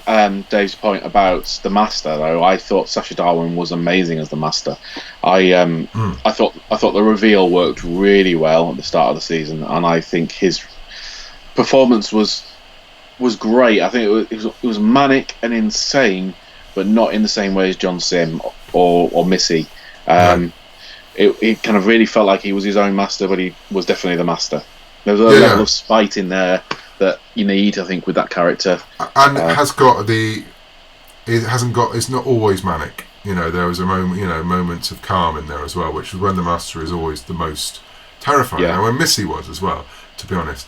Dave's point about the Master, though, I thought Sacha Darwin was amazing as the Master. I thought the reveal worked really well at the start of the season, and I think his performance was great. I think it was manic and insane, but not in the same way as John Sim or Missy. It kind of really felt like he was his own Master, but he was definitely the Master. There was a level of spite in there that you need, I think, with that character. And it's not always manic. There was a moment, moments of calm in there as well, which is when the Master is always the most terrifying. And when Missy was as well, to be honest.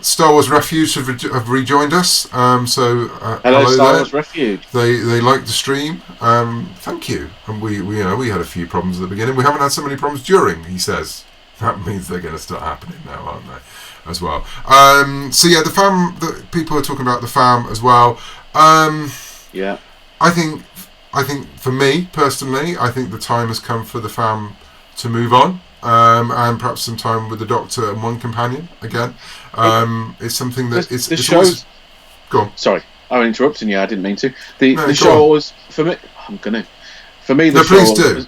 Star Wars Refuge have rejoined us. Hello Star there. Wars Refuge. They liked the stream. Thank you. And we had a few problems at the beginning. We haven't had so many problems during, he says. That means they're going to start happening now, aren't they? As well. The fam. The people are talking about the fam as well. I think for me personally, I think the time has come for the fam to move on. And perhaps some time with the Doctor and one companion again. It's something that it's always... Go on. Sorry, I'm interrupting you. I didn't mean to. The show always for me. I'm gonna. For me, the show. No, please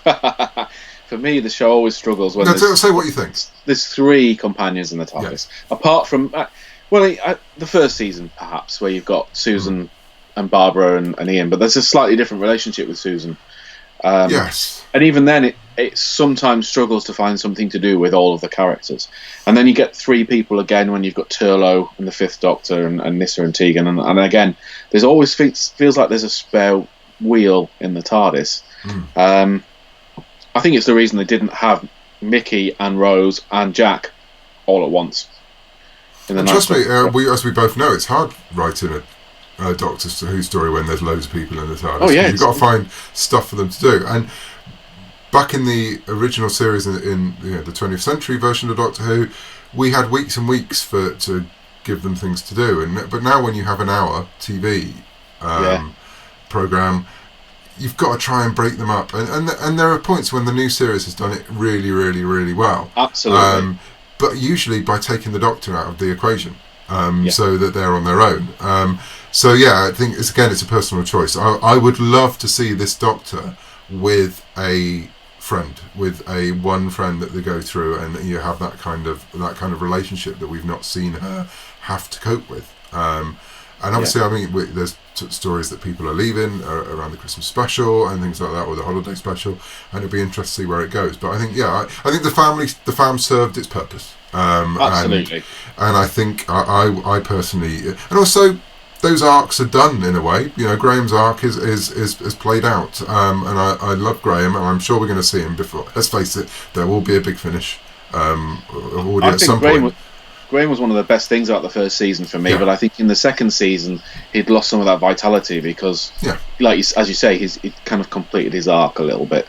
do. For me, the show always struggles when say what you think. There's three companions in the TARDIS. Apart from the first season, perhaps, where you've got Susan and Barbara and Ian, but there's a slightly different relationship with Susan. Yes. And even then, it sometimes struggles to find something to do with all of the characters. And then you get three people again when you've got Turlough and the Fifth Doctor and Nyssa and Tegan. And again, there's always feels like there's a spare wheel in the TARDIS. I think it's the reason they didn't have Mickey and Rose and Jack all at once. And trust me, as we both know, it's hard writing a Doctor Who story when there's loads of people in the TARDIS. You've got to find stuff for them to do. And back in the original series, in the 20th century version of Doctor Who, we had weeks and weeks to give them things to do. But now, when you have an hour TV program, you've got to try and break them up. And there are points when the new series has done it really, really, really well. Absolutely. But usually by taking the Doctor out of the equation. So that they're on their own. I think it's a personal choice. I would love to see this Doctor with a friend, with one friend that they go through, and you have that kind of relationship that we've not seen her have to cope with. And obviously, I mean, there's stories that people are leaving around the Christmas special and things like that, or the holiday special, and it'll be interesting to see where it goes. But I think, I think the fam served its purpose. Absolutely. And I think I personally, and also those arcs are done in a way. You know, Graham's arc is played out, and I love Graham, and I'm sure we're going to see him before. Let's face it, there will be a big finish. At some point. Graham was one of the best things about the first season for me, but I think in the second season he'd lost some of that vitality because, as you say, he kind of completed his arc a little bit.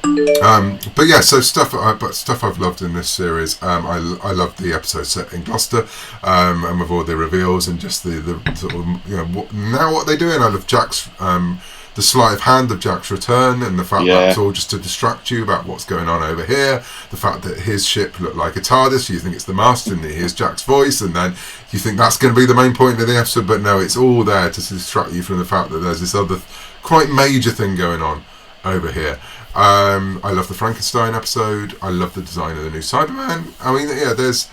But yeah, so stuff I've loved in this series. I loved the episode set in Gloucester, and with all the reveals and just the sort of, now what they're doing. I love Jack's the sleight of hand of Jack's return, and the fact that it's all just to distract you about what's going on over here. The fact that his ship looked like a TARDIS, you think it's the Master, and you hear Jack's voice, and then you think that's going to be the main point of the episode, but no, it's all there to distract you from the fact that there's this other quite major thing going on over here. I love the Frankenstein episode. I love the design of the new Cyberman. I mean, there's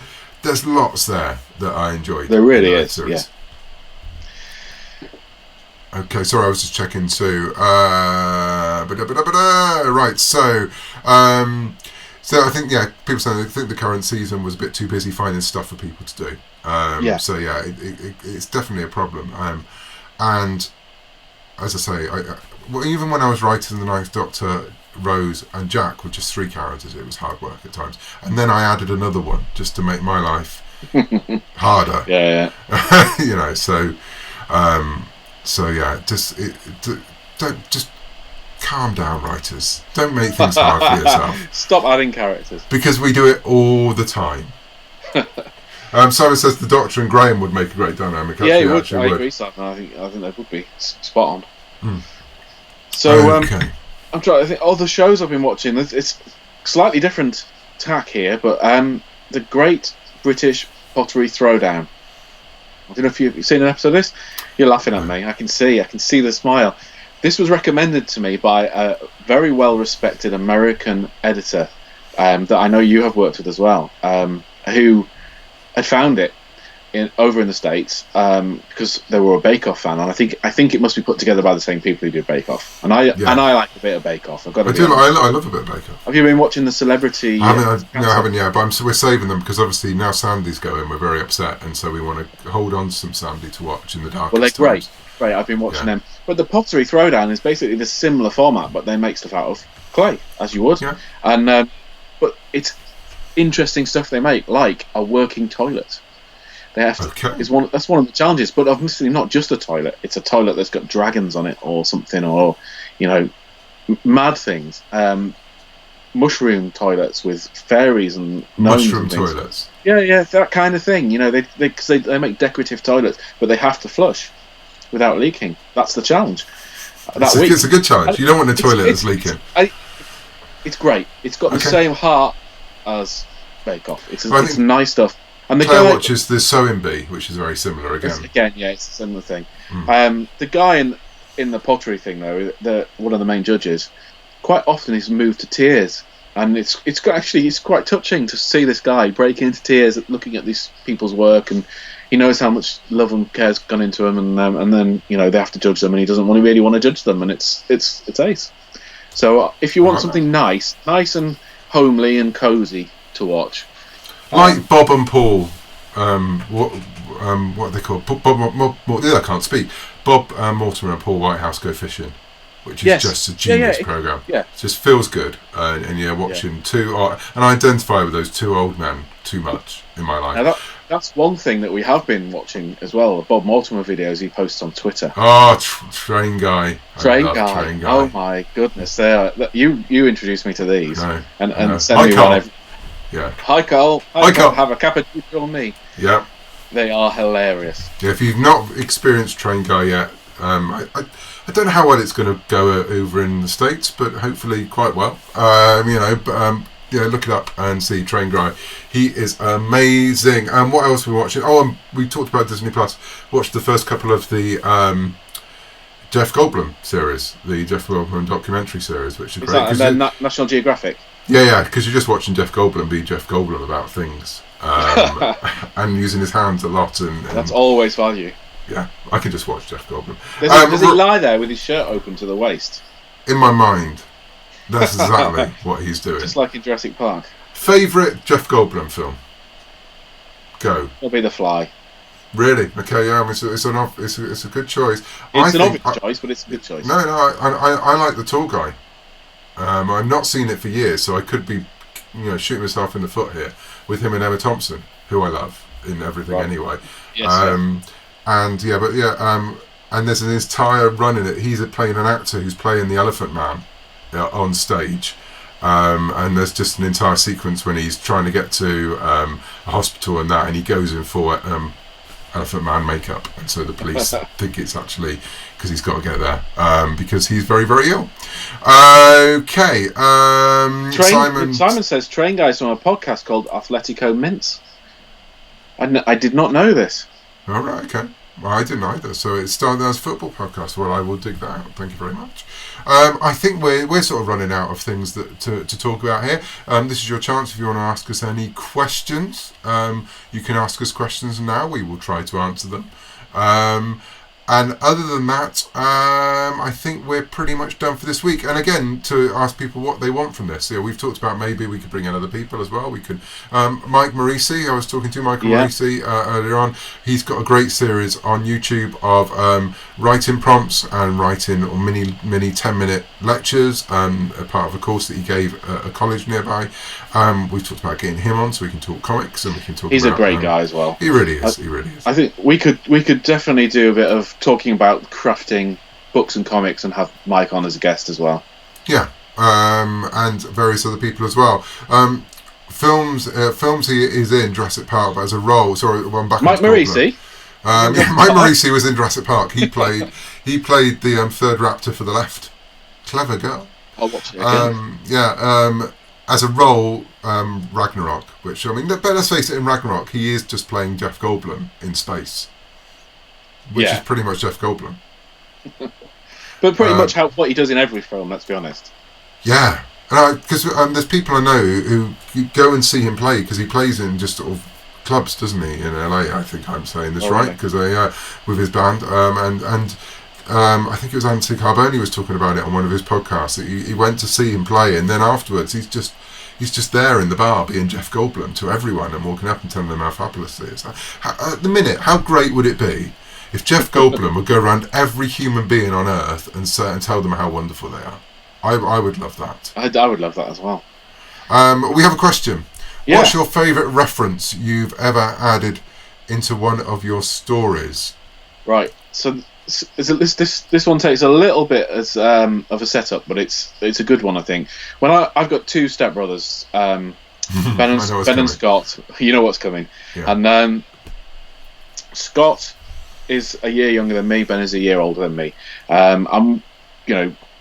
lots there that I enjoyed. There really is, yeah. Okay, sorry, I was just checking too. Right, so I think people saying they think the current season was a bit too busy finding stuff for people to do. So it's definitely a problem. And as I say, even when I was writing the Ninth Doctor, Rose and Jack were just 3 characters. It was hard work at times, and then I added another one just to make my life harder. Just calm down, writers. Don't make things hard for yourself. Stop adding characters. Because we do it all the time. Simon says the Doctor and Graham would make a great dynamic. Actually, it would. I agree, Simon. I think they would be spot on. So, I'm trying to think. All the shows I've been watching, it's slightly different tack here, but the Great British Pottery Throwdown. I don't know if you've seen an episode of this. You're laughing at me. I can see the smile. This was recommended to me by a very well-respected American editor that I know you have worked with as well, who had found it over in the States because they were a Bake Off fan, and I think it must be put together by the same people who do Bake Off. And I like a bit of Bake Off. I love a bit of Bake Off. Have you been watching the Celebrity? I haven't yet, but we're saving them because obviously now Sandy's going. We're very upset, and so we want to hold on to some Sandy to watch in the darkest Well, they're times. Great. I've been watching them. But the Pottery Throwdown is basically the similar format, but they make stuff out of clay, as you would. Yeah. And but it's interesting stuff they make, like a working toilet. They have to, that's one of the challenges, but obviously not just a toilet. It's a toilet that's got dragons on it or something, or mad things. Mushroom toilets with fairies and gnomes. Mushroom and things. Toilets. Yeah, that kind of thing. They make decorative toilets, but they have to flush without leaking. That's the challenge. It's a good challenge. You don't want a toilet that's leaking. It's great. It's got the same heart as Bake Off. It's nice stuff. And Claire watches the Sewing Bee, which is very similar again. It's a similar thing. The guy in the pottery thing, though, one of the main judges, quite often is moved to tears, and it's quite touching to see this guy break into tears at looking at these people's work, and he knows how much love and care's gone into them, and then they have to judge them, and he doesn't really want to judge them, and it's ace. So if you want something nice and homely and cozy to watch. Like Bob and Paul, what are they called? I can't speak. Bob Mortimer and Paul Whitehouse Go Fishing, which is just a genius program. It just feels good, and you're watching and I identify with those 2 old men too much in my life. Now that's one thing that we have been watching as well. Bob Mortimer videos he posts on Twitter. Oh, Train Guy. Train Guy. Oh my goodness, you introduced me to these, and send me one. Yeah. Hi Carl. Hi Carl. Have a cappuccino on me. Yeah. They are hilarious. Yeah, if you've not experienced Train Guy yet, I don't know how well it's going to go over in the States, but hopefully quite well. Look it up and see Train Guy. He is amazing. And what else are we watching? We talked about Disney Plus. Watched the first couple of the Jeff Goldblum series, the Jeff Goldblum documentary series, which is great. And then National Geographic. Yeah, because you're just watching Jeff Goldblum be Jeff Goldblum about things, and using his hands a lot. And that's always value. Yeah, I can just watch Jeff Goldblum. Does he lie there with his shirt open to the waist? In my mind, that's exactly what he's doing. Just like in Jurassic Park. Favourite Jeff Goldblum film? Go. It'll be The Fly. Really? Okay, yeah. It's a good choice. It's an obvious choice, but it's a good choice. No, I like The Tall Guy. I've not seen it for years, so I could be, shooting myself in the foot here with him and Emma Thompson, who I love in everything anyway. Yes, and and there's an entire run in it. He's playing an actor who's playing the Elephant Man on stage. And there's just an entire sequence when he's trying to get to a hospital and he goes in for Elephant Man makeup, and so the police think it's actually because he's got to get there because he's very, very ill. Okay. Simon says Train Guys on a podcast called Athletico Mints. I did not know this. All right, okay. Well, I didn't either. So it started as a football podcast. Well, I will dig that out. Thank you very much. I think we're sort of running out of things to talk about here. This is your chance if you want to ask us any questions. You can ask us questions now. We will try to answer them. And other than that, I think we're pretty much done for this week. And again, to ask people what they want from this. We've talked about maybe we could bring in other people as well. We could. Mike Morisi, I was talking to Michael Morisi earlier on. He's got a great series on YouTube of writing prompts and writing mini 10-minute lectures, a part of a course that he gave at a college nearby. We've talked about getting him on so we can talk comics and we can talk. He's a great guy as well. He really is. He really is. I think we could definitely do a bit of talking about crafting books and comics and have Mike on as a guest as well. Yeah, and various other people as well. Films he is in Jurassic Park, but as a role. Sorry, I'm back. Mike Morisi. Mike Morisi was in Jurassic Park. He played the third raptor for the left. Clever girl. I'll watch it again. As a role, Ragnarok, which but let's face it, in Ragnarok he is just playing Jeff Goldblum in space. Which is pretty much Jeff Goldblum. But pretty much what he does in every film, let's be honest. Yeah. Because there's people I know who go and see him play, because he plays in just sort of clubs, doesn't he, in LA? I think I'm saying this right, because with his band. And I think it was Anthony Carboni was talking about it on one of his podcasts. He went to see him play, and then afterwards he's just there in the bar being Jeff Goldblum to everyone and walking up and telling them how fabulous it is. At the minute, how great would it be if Jeff Goldblum would go around every human being on Earth and tell them how wonderful they are? I would love that. I would love that as well. We have a question. Yeah. What's your favourite reference you've ever added into one of your stories? Right. So this one takes a little bit as of a setup, but it's a good one, I think. When I've got two stepbrothers, Ben and Scott. You know what's coming. Yeah. And Scott is a year younger than me. Ben is a year older than me.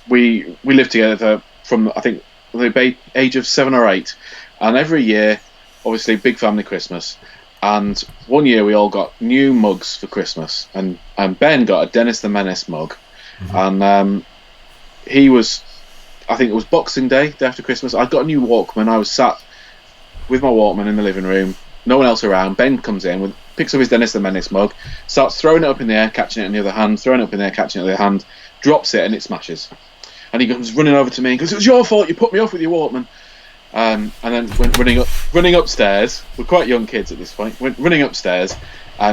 We lived together from I think the age of 7 or 8, and every year, obviously, big family Christmas. And one year we all got new mugs for Christmas, and Ben got a Dennis the Menace mug, and he was, I think it was Boxing Day after Christmas. I got a new Walkman. I was sat with my Walkman in the living room, no one else around. Ben comes in picks up his Dennis the Menace mug, starts throwing it up in the air, catching it in the other hand, throwing it up in the air, catching it in the other hand, drops it, and it smashes. And he comes running over to me and goes, "It was your fault. You put me off with your Walkman." And then went running upstairs. We're quite young kids at this point. Went running upstairs,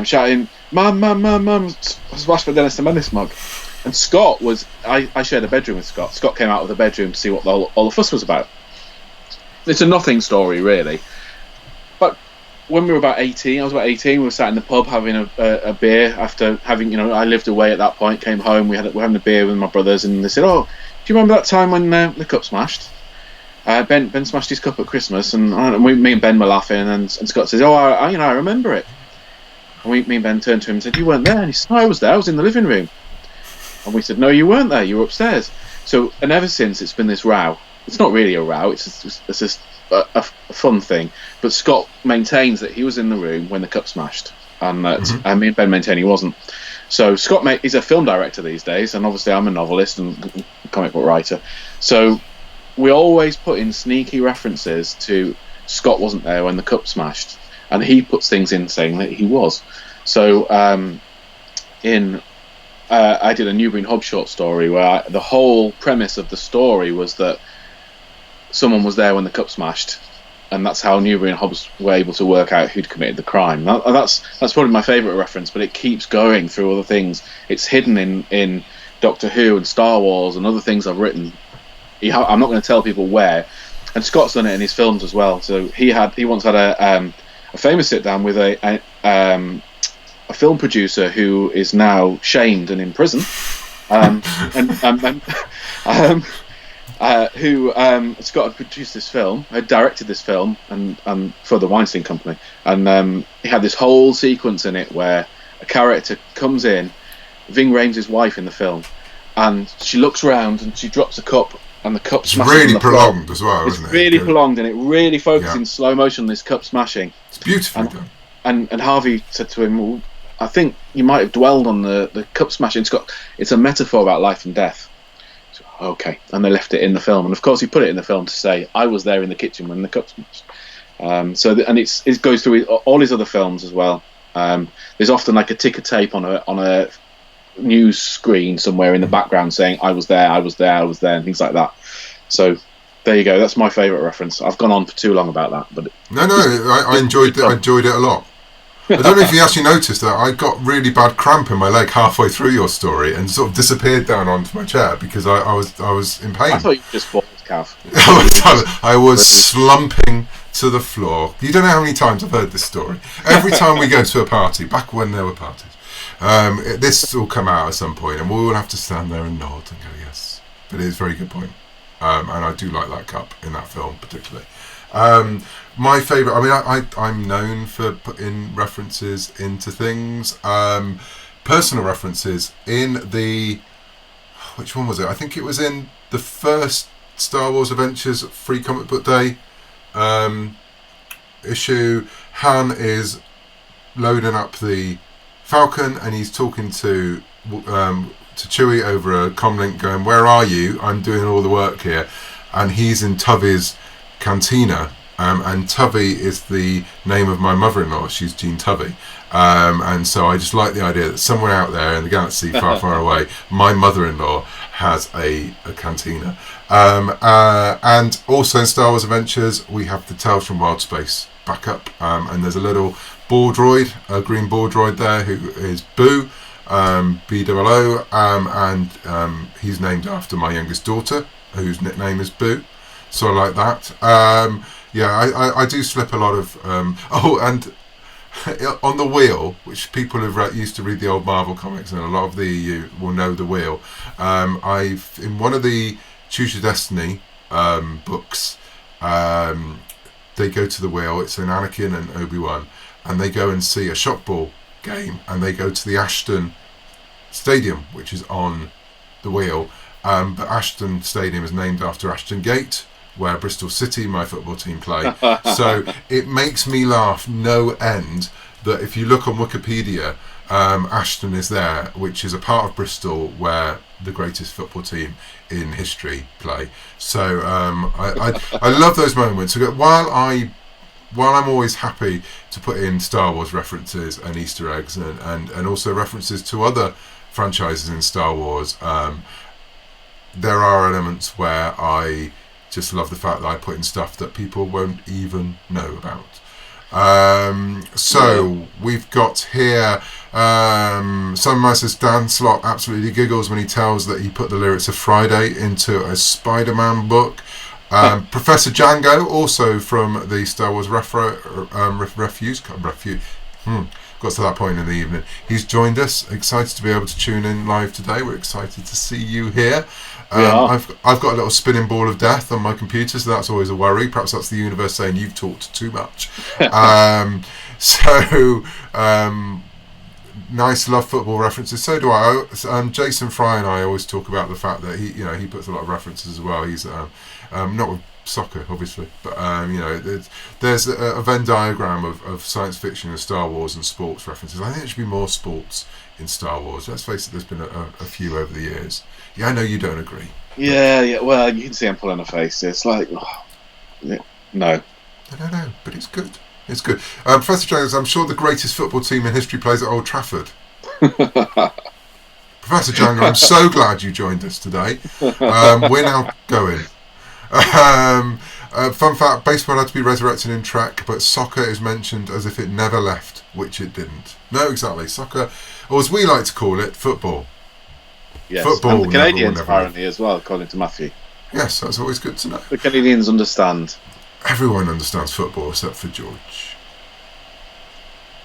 shouting, "Mum, mum, mum, mum!" Smashed my Dennis the Menace mug. And Scott was. I shared a bedroom with Scott. Scott came out of the bedroom to see what all the fuss was about. It's a nothing story, really. But when we were about 18, I was about 18. We were sat in the pub having a beer after having. I lived away at that point. Came home. We're having a beer with my brothers, and they said, "Oh, do you remember that time when the cup smashed?" Ben smashed his cup at Christmas, and me and Ben were laughing, and Scott says, "Oh, I remember it." And me and Ben turned to him and said, "You weren't there?" And he said, "No, I was there. I was in the living room." And we said, "No, you weren't there. You were upstairs." So, and ever since, it's been this row. It's not really a row. It's just a fun thing. But Scott maintains that he was in the room when the cup smashed, and me and Ben maintain he wasn't. So Scott is a film director these days, and obviously I'm a novelist and comic book writer. So we always put in sneaky references to Scott wasn't there when the cup smashed, and he puts things in saying that he was. So I did a Newbury and Hobbs short story where the whole premise of the story was that someone was there when the cup smashed, and that's how Newbury and Hobbs were able to work out who'd committed the crime. That's probably my favourite reference, but it keeps going through other things. It's hidden in Doctor Who and Star Wars and other things I've written. I'm not going to tell people where. And Scott's done it in his films as well. So he once had a famous sit down with a film producer who is now shamed and in prison, who Scott had produced this film, had directed this film, and for the Weinstein Company, and he had this whole sequence in it where a character comes in, Ving Rhames' wife in the film, and she looks around and she drops a cup. And the cup smashes. It's really prolonged as well, isn't it? It's really prolonged, and it really focuses in slow motion on this cup smashing. It's beautifully done. And Harvey said to him, well, I think you might have dwelled on the cup smashing. It's a metaphor about life and death. So, okay. And they left it in the film. And of course, he put it in the film to say, I was there in the kitchen when the cup smashed. It goes through all his other films as well. There's often like a ticker tape on a news screen somewhere in the background saying I was there, and things like that. So there you go. That's my favourite reference. I've gone on for too long about that, but I enjoyed it. I enjoyed it a lot. I don't know if you actually noticed that I got really bad cramp in my leg halfway through your story and sort of disappeared down onto my chair because I was in pain. I thought you just fallen, Cav. I was slumping to the floor. You don't know how many times I've heard this story. Every time we go to a party, back when there were parties. This will come out at some point, and we will have to stand there and nod and go, yes. But it is a very good point. And I do like that cup in that film, particularly. My favourite, I'm known for putting references into things. Personal references in which one was it? I think it was in the first Star Wars Adventures Free Comic Book Day issue. Han is loading up the Falcon, and he's talking to Chewie over a comlink going, where are you? I'm doing all the work here. And he's in Tubby's cantina, and Tubby is the name of my mother-in-law. She's Jean Tubby. And so I just like the idea that somewhere out there in the galaxy far, far away, my mother-in-law has a cantina. And also in Star Wars Adventures, we have the Tales from Wild Space backup, and there's a little ball droid, a green ball droid there who is Boo, B-O-O, and he's named after my youngest daughter, whose nickname is Boo, so I like that. I do slip a lot of and on the wheel, which people who used to read the old Marvel comics and a lot of the EU will know the wheel. I've in one of the Choose Your Destiny books, they go to the wheel. It's an Anakin and Obi-Wan, and they go and see a shot ball game, and they go to the Ashton Stadium, which is on the wheel. But Ashton Stadium is named after Ashton Gate, where Bristol City, my football team, play. So it makes me laugh no end that if you look on Wikipedia, Ashton is there, which is a part of Bristol where the greatest football team in history play. So I love those moments. While I'm always happy to put in Star Wars references and Easter eggs and also references to other franchises in Star Wars, there are elements where I just love the fact that I put in stuff that people won't even know about. So we've got here Sunrise says Dan Slott absolutely giggles when he tells that he put the lyrics of Friday into a Spider-Man book. Professor Django, also from the Star Wars Refuse. Got to that point in the evening. He's joined us. Excited to be able to tune in live today. We're excited to see you here. I've got a little spinning ball of death on my computer, so that's always a worry. Perhaps that's the universe saying you've talked too much. Nice, love football references. So do I. Jason Fry and I always talk about the fact that he puts a lot of references as well. He's not with soccer, obviously, but there's a Venn diagram of science fiction and Star Wars and sports references. I think there should be more sports in Star Wars. Let's face it, there's been a few over the years. Yeah, I know you don't agree. Yeah. Well, you can see I'm pulling a face. It's like, no. No, but it's good. It's good. Professor Jones, I'm sure the greatest football team in history plays at Old Trafford. Professor Janga, I'm so glad you joined us today. We're now going. Fun fact, baseball had to be resurrected in track, but soccer is mentioned as if it never left, which it didn't. No, exactly. Soccer, or as we like to call it, football. Yes, Football and the Canadians never apparently as well, according to Matthew. Yes, that's always good to know. The Canadians understand. Everyone understands football except for George.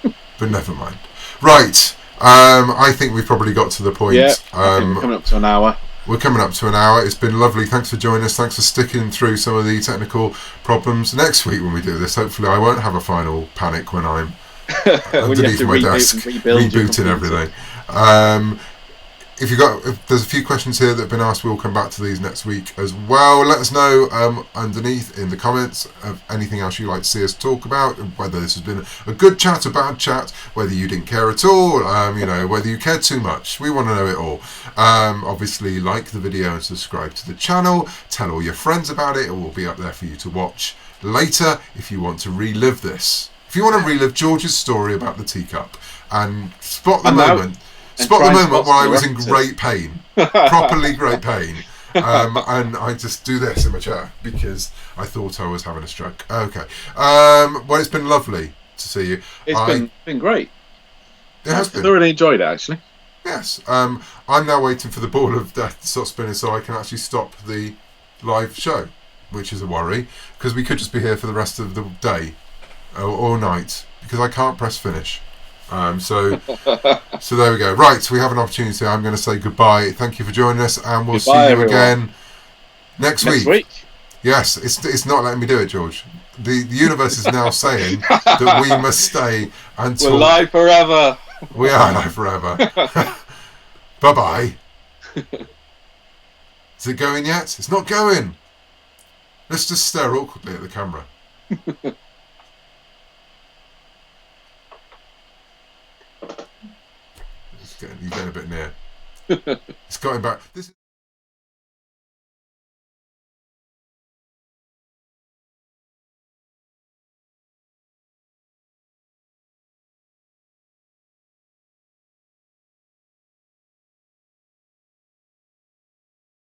But never mind. Right, I think we've probably got to the point. Yeah, I think we're coming up to an hour. We're coming up to an hour. It's been lovely. Thanks for joining us. Thanks for sticking through some of the technical problems. Next week when we do this, hopefully I won't have a final panic when I'm underneath my desk, rebooting everything. If there's a few questions here that have been asked, we'll come back to these next week as well. Let us know underneath in the comments of anything else you'd like to see us talk about, whether this has been a good chat, a bad chat, whether you didn't care at all, whether you cared too much. We want to know it all. Obviously, like the video and subscribe to the channel. Tell all your friends about it. It will be up there for you to watch later if you want to relive this. If you want to relive George's story about the teacup and spot the moment where I was in great pain, properly great pain, and I just do this in my chair because I thought I was having a stroke. Okay. Well, it's been lovely to see you. It's been great. It has been. I thoroughly enjoyed it, actually. Yes. I'm now waiting for the ball of death to stop spinning so I can actually stop the live show, which is a worry because we could just be here for the rest of the day or night because I can't press finish. So there we go. Right, we have an opportunity. I'm going to say goodbye. Thank you for joining us, and we'll see you everyone. Again next week. Yes, it's not letting me do it, George. The universe is now saying that we must stay until we're live forever. We are live forever. Bye bye. Is it going yet? It's not going. Let's just stare awkwardly at the camera. You're getting a bit near. It's going back.